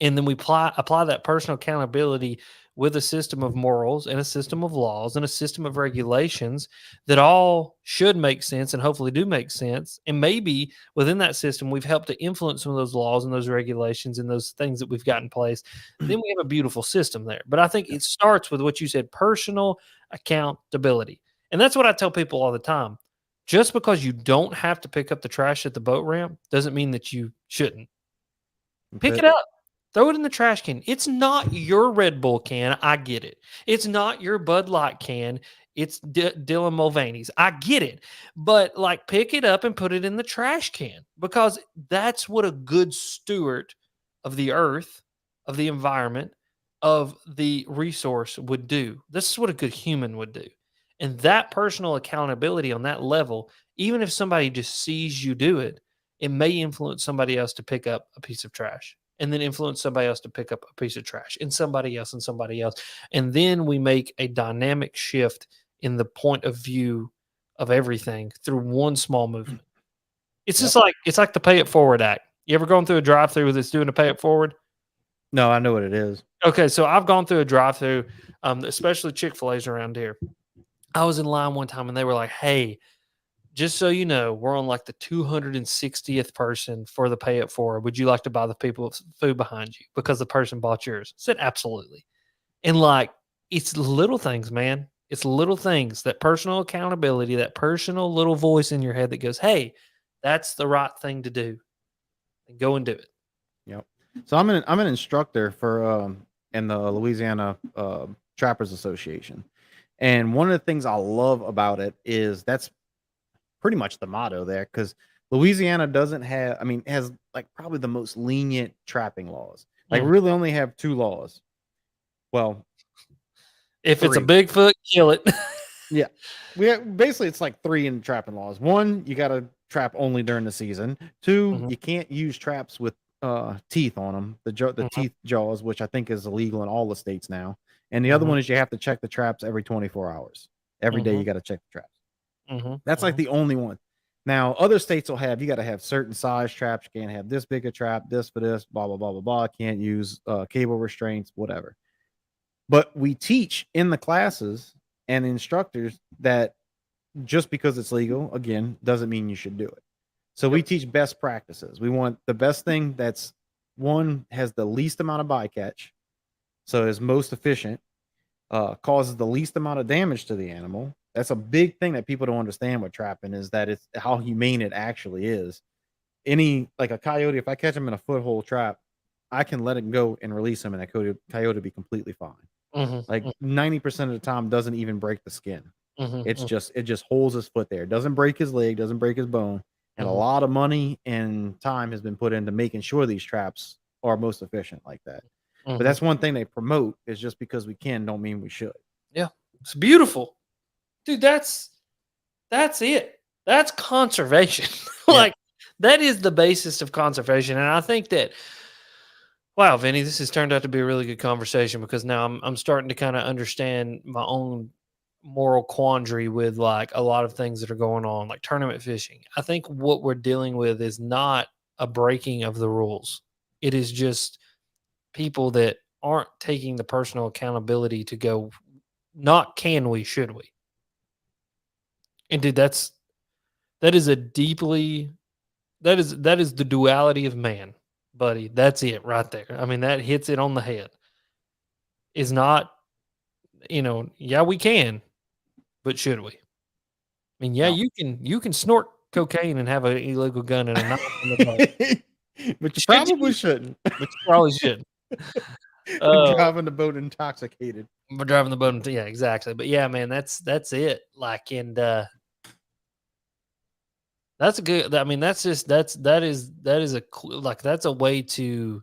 and then we apply that personal accountability with a system of morals and a system of laws and a system of regulations that all should make sense and hopefully do make sense. And maybe within that system, we've helped to influence some of those laws and those regulations and those things that we've got in place. Then we have a beautiful system there. But I think it starts with what you said, personal accountability. And that's what I tell people all the time. Just because you don't have to pick up the trash at the boat ramp doesn't mean that you shouldn't. Pick it up. Throw it in the trash can. It's not your Red Bull can. I get it. It's not your Bud Light can. It's Dylan Mulvaney's. I get it. But like pick it up and put it in the trash can because that's what a good steward of the earth, of the environment, of the resource would do. This is what a good human would do. And that personal accountability on that level, even if somebody just sees you do it, it may influence somebody else to pick up a piece of trash and then influence somebody else to pick up a piece of trash and somebody else and somebody else. And then we make a dynamic shift in the point of view of everything through one small movement. It's just like it's like the pay it forward act. You ever gone through a drive-through that's doing a pay it forward? No, I know what it is. Okay, so I've gone through a drive-through, especially Chick-fil-A's around here. I was in line one time and they were like, "Hey, just so you know, we're on like the 260th person for the pay it forward. Would you like to buy the people's food behind you because the person bought yours?" I said, "Absolutely." And like, it's little things, man. It's little things, that personal accountability, that personal little voice in your head that goes, "Hey, that's the right thing to do." And go and do it. Yep. So I'm an instructor for in the Louisiana Trappers Association, and one of the things I love about it is that's pretty much the motto there, because Louisiana doesn't have, I mean, has like probably the most lenient trapping laws. Like really only have 2 laws. Well, if it's a 3. Bigfoot, kill it. Yeah. Basically it's like 3 in trapping laws. 1, you got to trap only during the season. 2, you can't use traps with teeth on them, the teeth jaws, which I think is illegal in all the states now. And the other one is you have to check the traps every 24 hours. Every day you got to check the traps. That's like the only one. Now, other states will have, you got to have certain size traps. You can't have this big a trap, this for this, blah, blah, blah, blah, blah. Can't use cable restraints, whatever. But we teach in the classes and instructors that just because it's legal, again, doesn't mean you should do it. So we teach best practices. We want the best thing that's one, has the least amount of bycatch, so is most efficient, causes the least amount of damage to the animal. That's a big thing that people don't understand with trapping, is that it's how humane it actually is. Like a coyote, if I catch him in a foothold trap, I can let it go and release him, and that coyote be completely fine. Like 90% of the time doesn't even break the skin. It just holds his foot there. Doesn't break his leg, doesn't break his bone. And a lot of money and time has been put into making sure these traps are most efficient like that. But that's one thing they promote, is just because we can don't mean we should. Yeah. It's beautiful. Dude, that's it. That's conservation. Like that is the basis of conservation. And I think that, wow, Vinny, this has turned out to be a really good conversation, because now I'm starting to kind of understand my own moral quandary with like a lot of things that are going on, like tournament fishing. I think what we're dealing with is not a breaking of the rules. It is just people that aren't taking the personal accountability to go, not can we, should we? And dude, that is a deeply, that is the duality of man, buddy. That's it right there. I mean, that hits it on the head. Is not, yeah, we can, but should we? I mean, yeah, No. you can snort cocaine and have an illegal gun and a knife in the boat. But you probably shouldn't. But you probably shouldn't. Driving the boat intoxicated. But driving the boat, yeah, exactly. But yeah, man, that's it. Like, and that's a good. I mean, that's just that's a way to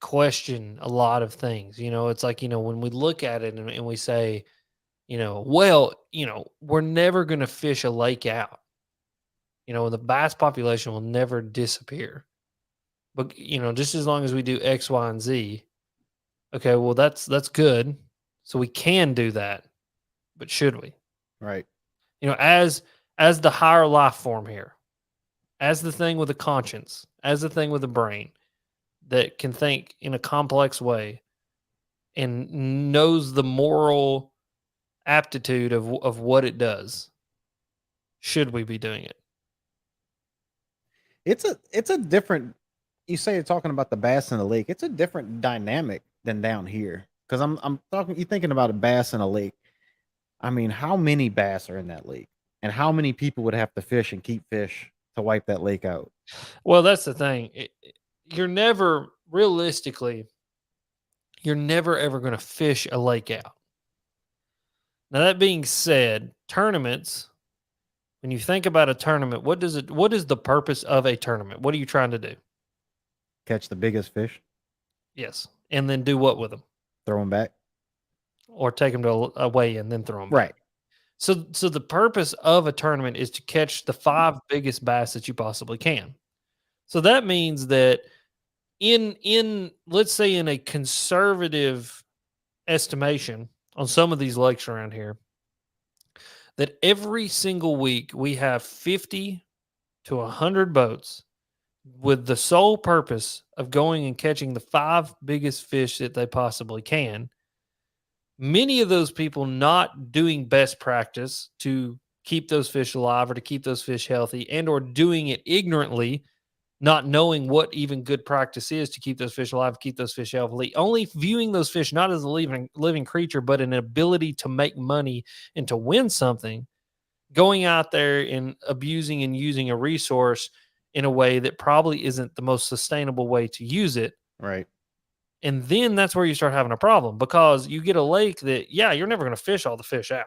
question a lot of things. It's like, when we look at it and we say, well, we're never going to fish a lake out. The bass population will never disappear. But, just as long as we do X, Y, and Z, okay, well, that's good. So we can do that. But should we? Right. As the higher life form here, as the thing with a conscience, as the thing with a brain that can think in a complex way and knows the moral aptitude of what it does, should we be doing it? It's a different, you say you're talking about the bass in the lake. It's a different dynamic than down here. Because I'm talking, you're thinking about a bass in a lake. I mean, how many bass are in that lake? And how many people would have to fish and keep fish to wipe that lake out? Well, that's the thing. you're never realistically, you're never ever going to fish a lake out. Now that being said, tournaments, when you think about a tournament, what is the purpose of a tournament? What are you trying to do? Catch the biggest fish, Yes. And then do what with them? throw them back. Or take them to a weigh in, then throw them Right. back. So the purpose of a tournament is to catch the 5 biggest bass that you possibly can. So that means that in let's say in a conservative estimation on some of these lakes around here, that every single week we have 50 to 100 boats with the sole purpose of going and catching the 5 biggest fish that they possibly can. Many of those people not doing best practice to keep those fish alive or to keep those fish healthy, and or doing it ignorantly, not knowing what even good practice is to keep those fish alive, keep those fish healthy, only viewing those fish not as a living creature, but an ability to make money and to win something, going out there and abusing and using a resource in a way that probably isn't the most sustainable way to use it. Right. And then that's where you start having a problem, because you get a lake that, yeah, you're never going to fish all the fish out.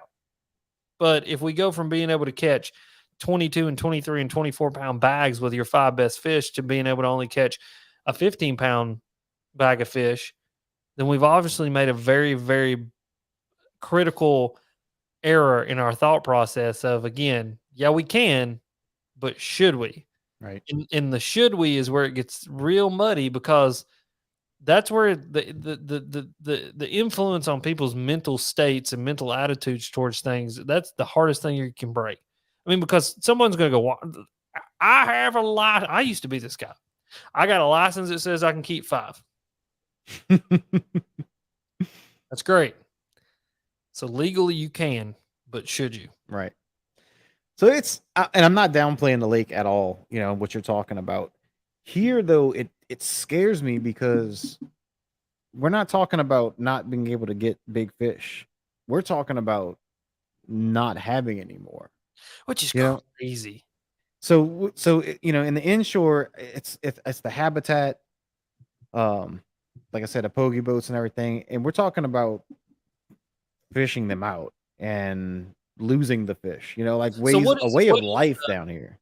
But if we go from being able to catch 22 and 23 and 24-pound bags with your 5 best fish to being able to only catch a 15-pound bag of fish, then we've obviously made a very, very critical error in our thought process of, again, yeah, we can, but should we? Right. And the should we is where it gets real muddy, because that's where the influence on people's mental states and mental attitudes towards things, that's the hardest thing you can break. I mean, because someone's going to go, I have a license. I used to be this guy. I got a license that says I can keep 5. That's great. So legally you can, but should you? Right. So and I'm not downplaying the lake at all, what you're talking about. Here, though, it scares me because we're not talking about not being able to get big fish. We're talking about not having any more. Which is crazy. So in the inshore, it's the habitat, like I said, the pogie boats and everything, and we're talking about fishing them out and losing the fish, like So ways what a is way of what is life the down here.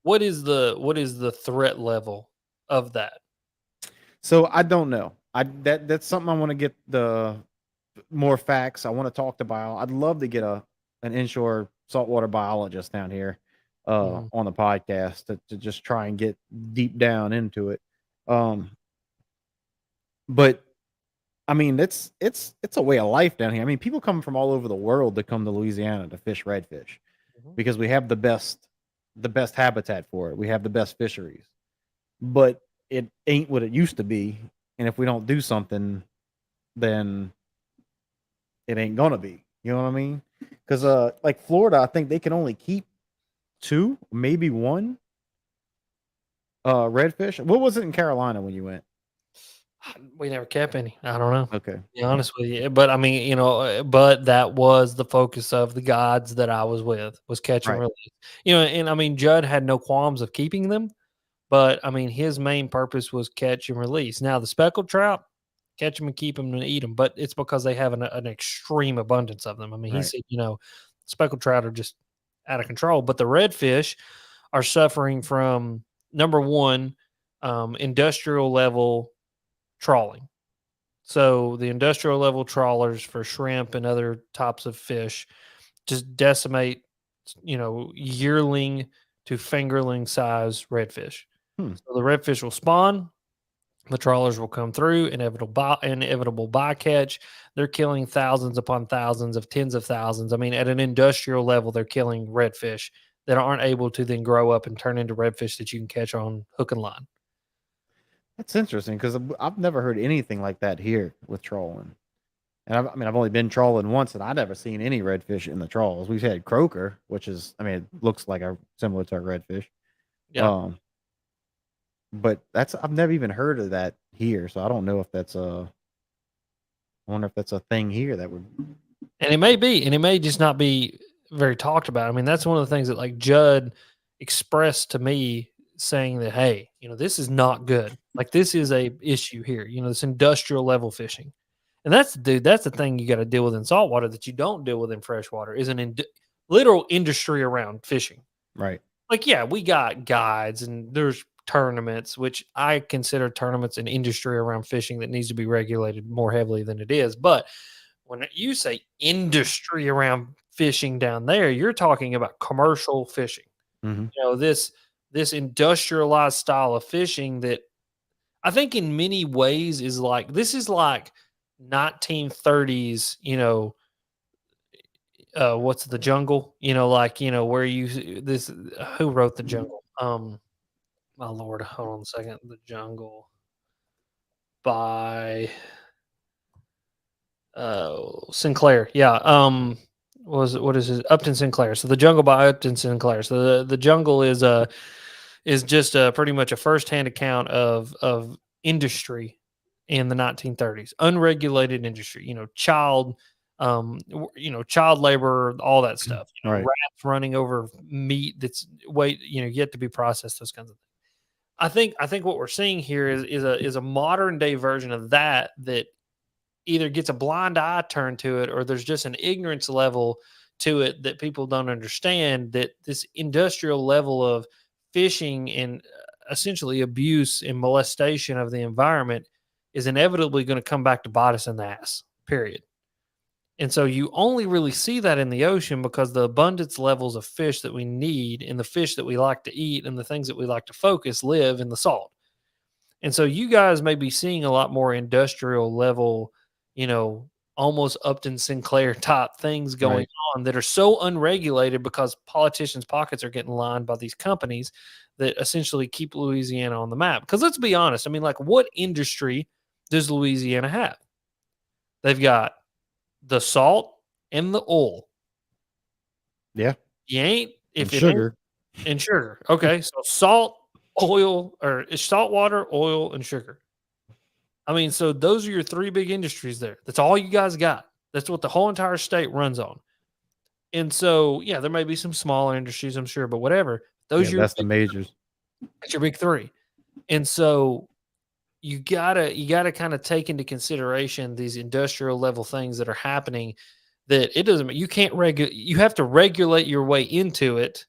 what is the threat level of that? So I don't know. That's something I want to get the more facts. I want to talk to I'd love to get an inshore saltwater biologist down here Mhm. on the podcast to just try and get deep down into it. But I mean, it's a way of life down here. I mean, people come from all over the world to come to Louisiana to fish redfish Mhm. because we have the best habitat for it. We have the best fisheries, but it ain't what it used to be. And if we don't do something, then it ain't gonna be. You know what I mean? Because like Florida, I think they can only keep 2, maybe 1 redfish. What was it in Carolina when you went? We never kept any. I don't know. Okay. To be honest with you, but I mean, but that was the focus of the guides that I was with, was catch and Right. release. And I mean, Judd had no qualms of keeping them, but I mean, his main purpose was catch and release. Now, the speckled trout, catch them and keep them and eat them, but it's because they have an extreme abundance of them. I mean, he Right. said, speckled trout are just out of control, but the redfish are suffering from, number one, industrial level trawling. So the industrial level trawlers for shrimp and other types of fish just decimate, yearling to fingerling size redfish. Hmm. So the redfish will spawn, the trawlers will come through, inevitable bycatch. They're killing thousands upon thousands of tens of thousands. I mean, at an industrial level, they're killing redfish that aren't able to then grow up and turn into redfish that you can catch on hook and line. That's interesting because I've never heard anything like that here with trolling. And I've only been trolling once, and I've never seen any redfish in the trawls. We've had croaker, which is, it looks like similar to a redfish. Yeah. But I've never even heard of that here, so I don't know if that's I wonder if that's a thing here that would. And it may be, and it may just not be very talked about. I mean, that's one of the things that like Judd expressed to me, saying that, hey, this is not good. Like this is a issue here. You know, this industrial level fishing, and that's the thing you got to deal with in saltwater that you don't deal with in freshwater is an literal industry around fishing. Right. Like, yeah, we got guides and there's tournaments, which I consider tournaments an industry around fishing that needs to be regulated more heavily than it is. But when you say industry around fishing down there, you're talking about commercial fishing. Mm-hmm. You know, this industrialized style of fishing that I think in many ways is like this is like 1930s, you know, what's the jungle? You know, like, you know, where you this who wrote the jungle? My lord, hold on a second. The Jungle by Sinclair. Yeah. What is it? Upton Sinclair. So the Jungle by Upton Sinclair. So the Jungle is just pretty much a firsthand account of industry in the 1930s, unregulated industry. You know, child labor, all that stuff. You know, Right. rats running over meat that's yet to be processed. Those kinds of things. I think what we're seeing here is a modern day version of that either gets a blind eye turned to it or there's just an ignorance level to it that people don't understand that this industrial level of fishing and essentially abuse and molestation of the environment is inevitably going to come back to bite us in the ass. Period. And so you only really see that in the ocean because the abundance levels of fish that we need and the fish that we like to eat and the things that we like to focus live in the salt. And so you guys may be seeing a lot more industrial level, you know, almost Upton Sinclair type things going Right. on that are so unregulated because politicians' pockets are getting lined by these companies that essentially keep Louisiana on the map. Because let's be honest, I mean, like, what industry does Louisiana have? They've got the salt and the oil. Yeah. You ain't And if it ain't sugar. and sugar. Okay, so salt, oil, or it's salt water, oil, and sugar. I mean, so those are your three big industries there. That's all you guys got. That's what the whole entire state runs on. And so, yeah, there may be some smaller industries, I'm sure, but whatever. Those Yeah, are your that's the majors. that's your big three. And so you gotta kind of take into consideration these industrial level things that are happening that it doesn't you can't regulate you have to regulate your way into it,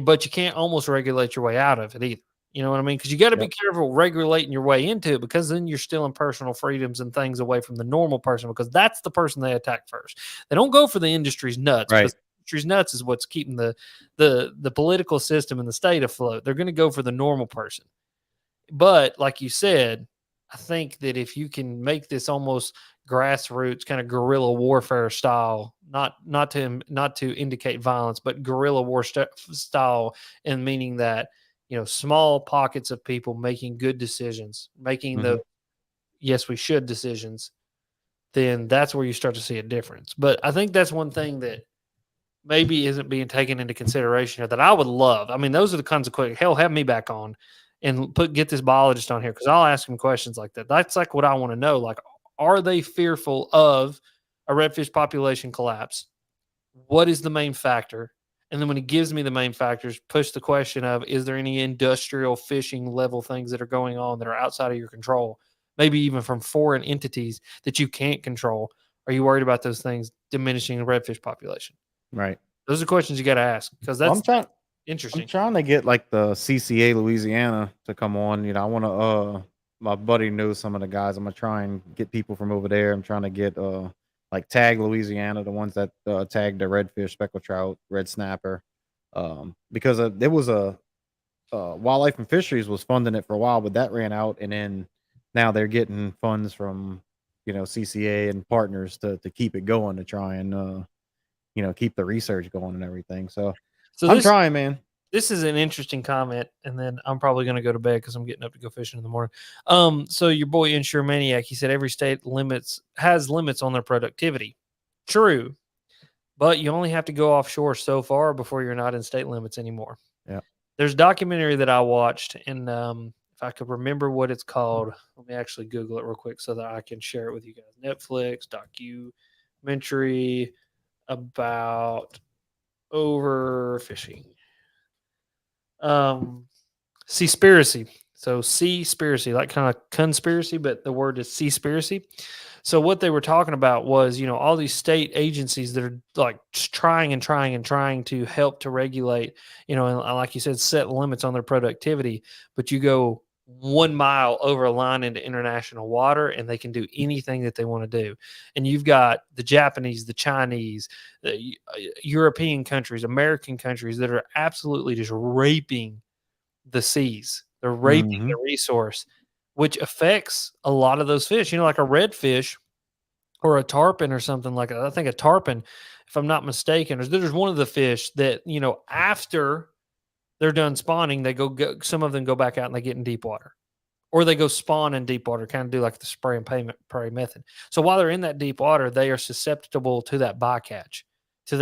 but you can't almost regulate your way out of it either. You know what I mean? Because you got to be Yep. careful regulating your way into it because then you're stealing personal freedoms and things away from the normal person because that's the person they attack first. They don't go for the industry's nuts Right. because the industry's nuts is what's keeping the political system and the state afloat. They're going to go for the normal person. But like you said, I think that if you can make this almost grassroots kind of guerrilla warfare style, not to indicate violence, but guerrilla style, and meaning that small pockets of people making good decisions, making Mhm. the yes we should decisions, then that's where you start to see a difference. But I think that's one thing that maybe isn't being taken into consideration here that I would love. I mean, those are the kinds of quick hell have me back on and get this biologist on here because I'll ask him questions like that. That's like what I want to know. Like, are they fearful of a redfish population collapse? What is the main factor? And then when he gives me the main factors, push the question of is there any industrial fishing level things that are going on that are outside of your control? Maybe even from foreign entities that you can't control. Are you worried about those things diminishing the redfish population? Right. Those are questions you got to ask because Well, that's I'm interesting. trying to get like the CCA Louisiana to come on. I want to my buddy knows some of the guys. I'm gonna try and get people from over there. I'm trying to get like Tag Louisiana, the ones that tag the redfish, speckled trout, red snapper. Because there was a Wildlife and Fisheries was funding it for a while, but that ran out, and then now they're getting funds from CCA and partners to keep it going to try and keep the research going and everything. So So I'm trying, man. this is an interesting comment, and then I'm probably going to go to bed because I'm getting up to go fishing in the morning. So your boy Insure Maniac, he said every state has limits on their productivity. True, but you only have to go offshore so far before you're not in state limits anymore. Yeah. There's a documentary that I watched, and if I could remember what it's called, let me actually Google it real quick so that I can share it with you guys. Netflix documentary about overfishing. Seaspiracy. So seaspiracy, like kind of conspiracy, but the word is seaspiracy. So what they were talking about was, all these state agencies that are like just trying and trying and trying to help to regulate, and like you said, set limits on their productivity. But you go 1 mile over a line into international water, and they can do anything that they want to do. And you've got the Japanese, the Chinese, the European countries, American countries that are absolutely just raping the seas. They're raping Mhm. the resource, which affects a lot of those fish. Like a redfish or a tarpon or something like that. I think a tarpon, if I'm not mistaken, there's one of the fish that, after they're done spawning, they go some of them go back out and they get in deep water. Or they go spawn in deep water, kind of do like the spray and pray method. So while they're in that deep water, they are susceptible to that bycatch, to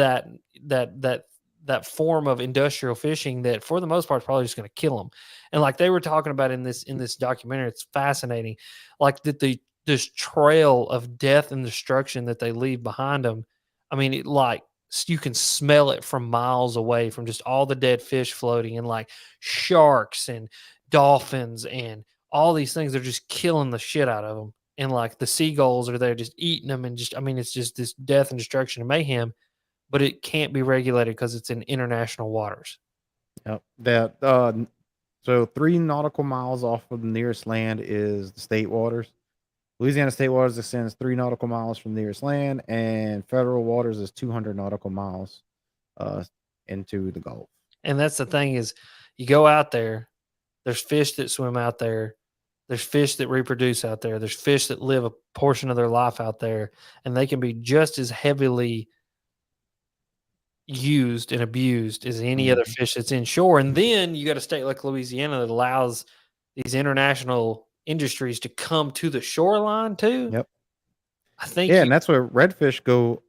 that form of industrial fishing that, for the most part, is probably just going to kill them. And like they were talking about in this documentary, it's fascinating, like that this trail of death and destruction that they leave behind them. I mean, you can smell it from miles away, from just all the dead fish floating, and like sharks and dolphins and all these things. They're just killing the shit out of them. And like the seagulls are there just eating them. And just, I mean, it's just this death and destruction and mayhem, but it can't be regulated because it's in international waters. Yep. So 3 nautical miles off of the nearest land is the state waters. Louisiana state waters extends 3 nautical miles from nearest land, and federal waters is 200 nautical miles into the Gulf. And that's the thing is, you go out there, there's fish that swim out there. There's fish that reproduce out there. There's fish that live a portion of their life out there, and they can be just as heavily used and abused as any other fish that's inshore. And then you got a state like Louisiana that allows these international industries to come to the shoreline too. Yep. I think and that's where redfish go.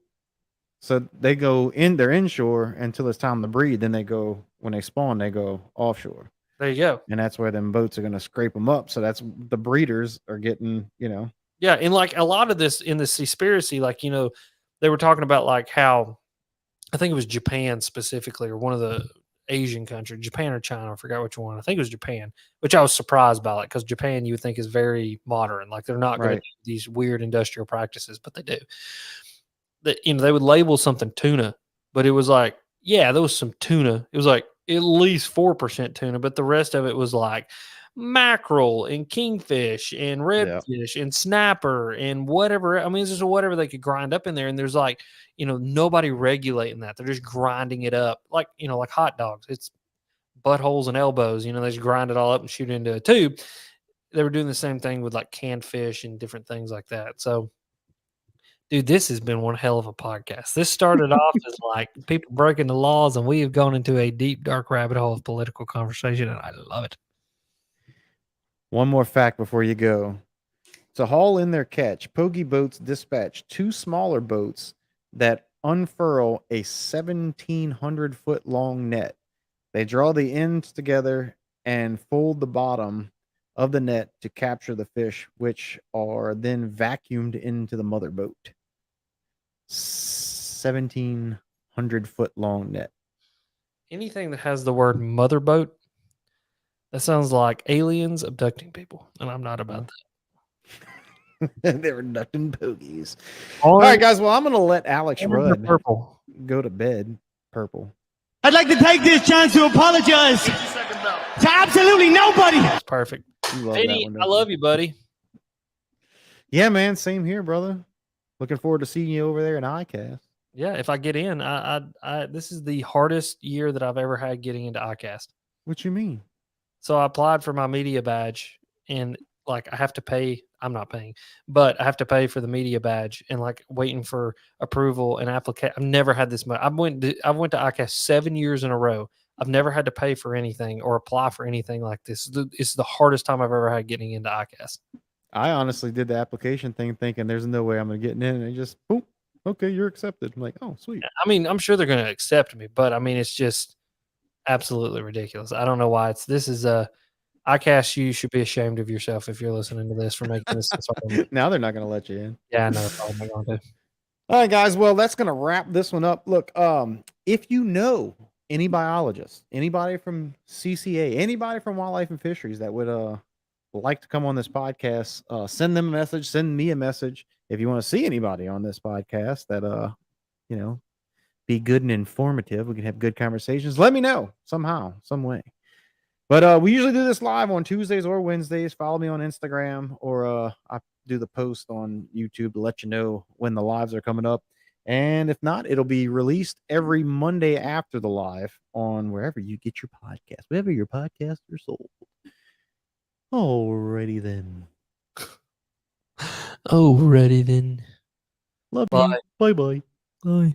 So they go in, they're inshore until it's time to breed. Then they go, when they spawn, they go offshore. There you go. And that's where them boats are going to scrape them up. So that's the breeders are getting, Yeah. And like a lot of this in the Seaspiracy, like, they were talking about like how, I think it was Japan specifically, or one of the Asian countries, Japan or China, I forgot which one. I think it was Japan, which I was surprised by, like, because Japan you would think is very modern, like they're not going to Right. do these weird industrial practices, but they do. That they would label something tuna, but it was like, yeah, there was some tuna. It was like at least 4% tuna, but the rest of it was like mackerel and kingfish and redfish and snapper and whatever. I mean, it's just whatever they could grind up in there. And there's like, nobody regulating that. They're just grinding it up like, like hot dogs. It's buttholes and elbows. They just grind it all up and shoot it into a tube. They were doing the same thing with like canned fish and different things like that. So, dude, this has been one hell of a podcast. This started off as like people breaking the laws, and we have gone into a deep, dark rabbit hole of political conversation, and I love it. One more fact before you go. To haul in their catch, Pogey boats dispatch 2 smaller boats that unfurl a 1,700-foot long net. They draw the ends together and fold the bottom of the net to capture the fish, which are then vacuumed into the mother boat. 1,700-foot long net. Anything that has the word motherboat, that sounds like aliens abducting people, and I'm not about that. They're abducting pogies. All All right, guys. Well, I'm going to let Alex Orange or Rudd purple. go to bed. Purple. I'd like to take this chance to apologize to absolutely nobody. That's perfect. You love Vinny, that one, I don't love you, buddy. Yeah, man. Same here, brother. Looking forward to seeing you over there in ICAST. Yeah, if I get in, I this is the hardest year that I've ever had getting into ICAST. What you mean? So I applied for my media badge, and like I have to pay. I'm not paying, but I have to pay for the media badge, and like waiting for approval and application. I've never had this much. I went to ICAST 7 years in a row. I've never had to pay for anything or apply for anything like this. It's the hardest time I've ever had getting into ICAST. I honestly did the application thing thinking there's no way I'm going to get in, and it just, boom, okay, you're accepted. I'm like, oh, sweet. I mean, I'm sure they're going to accept me, but I mean, it's just absolutely ridiculous. I don't know why this is ICAST. You should be ashamed of yourself if you're listening to this for making this. Now they're not going to let you in. Yeah, I know. Probably not going to. All right, guys. Well, that's going to wrap this one up. Look, if you know any biologist, anybody from CCA, anybody from Wildlife and Fisheries that would like to come on this podcast, send them a message, send me a message. If you want to see anybody on this podcast that you know, be good and informative, we can have good conversations. Let me know somehow, some way. But we usually do this live on Tuesdays or Wednesdays. Follow me on Instagram, or I do the post on YouTube to let you know when the lives are coming up. And if not, it'll be released every Monday after the live on wherever you get your podcast, wherever your podcasts are sold. Alrighty then. Alrighty then. Love Bye. you. Bye-bye. Bye.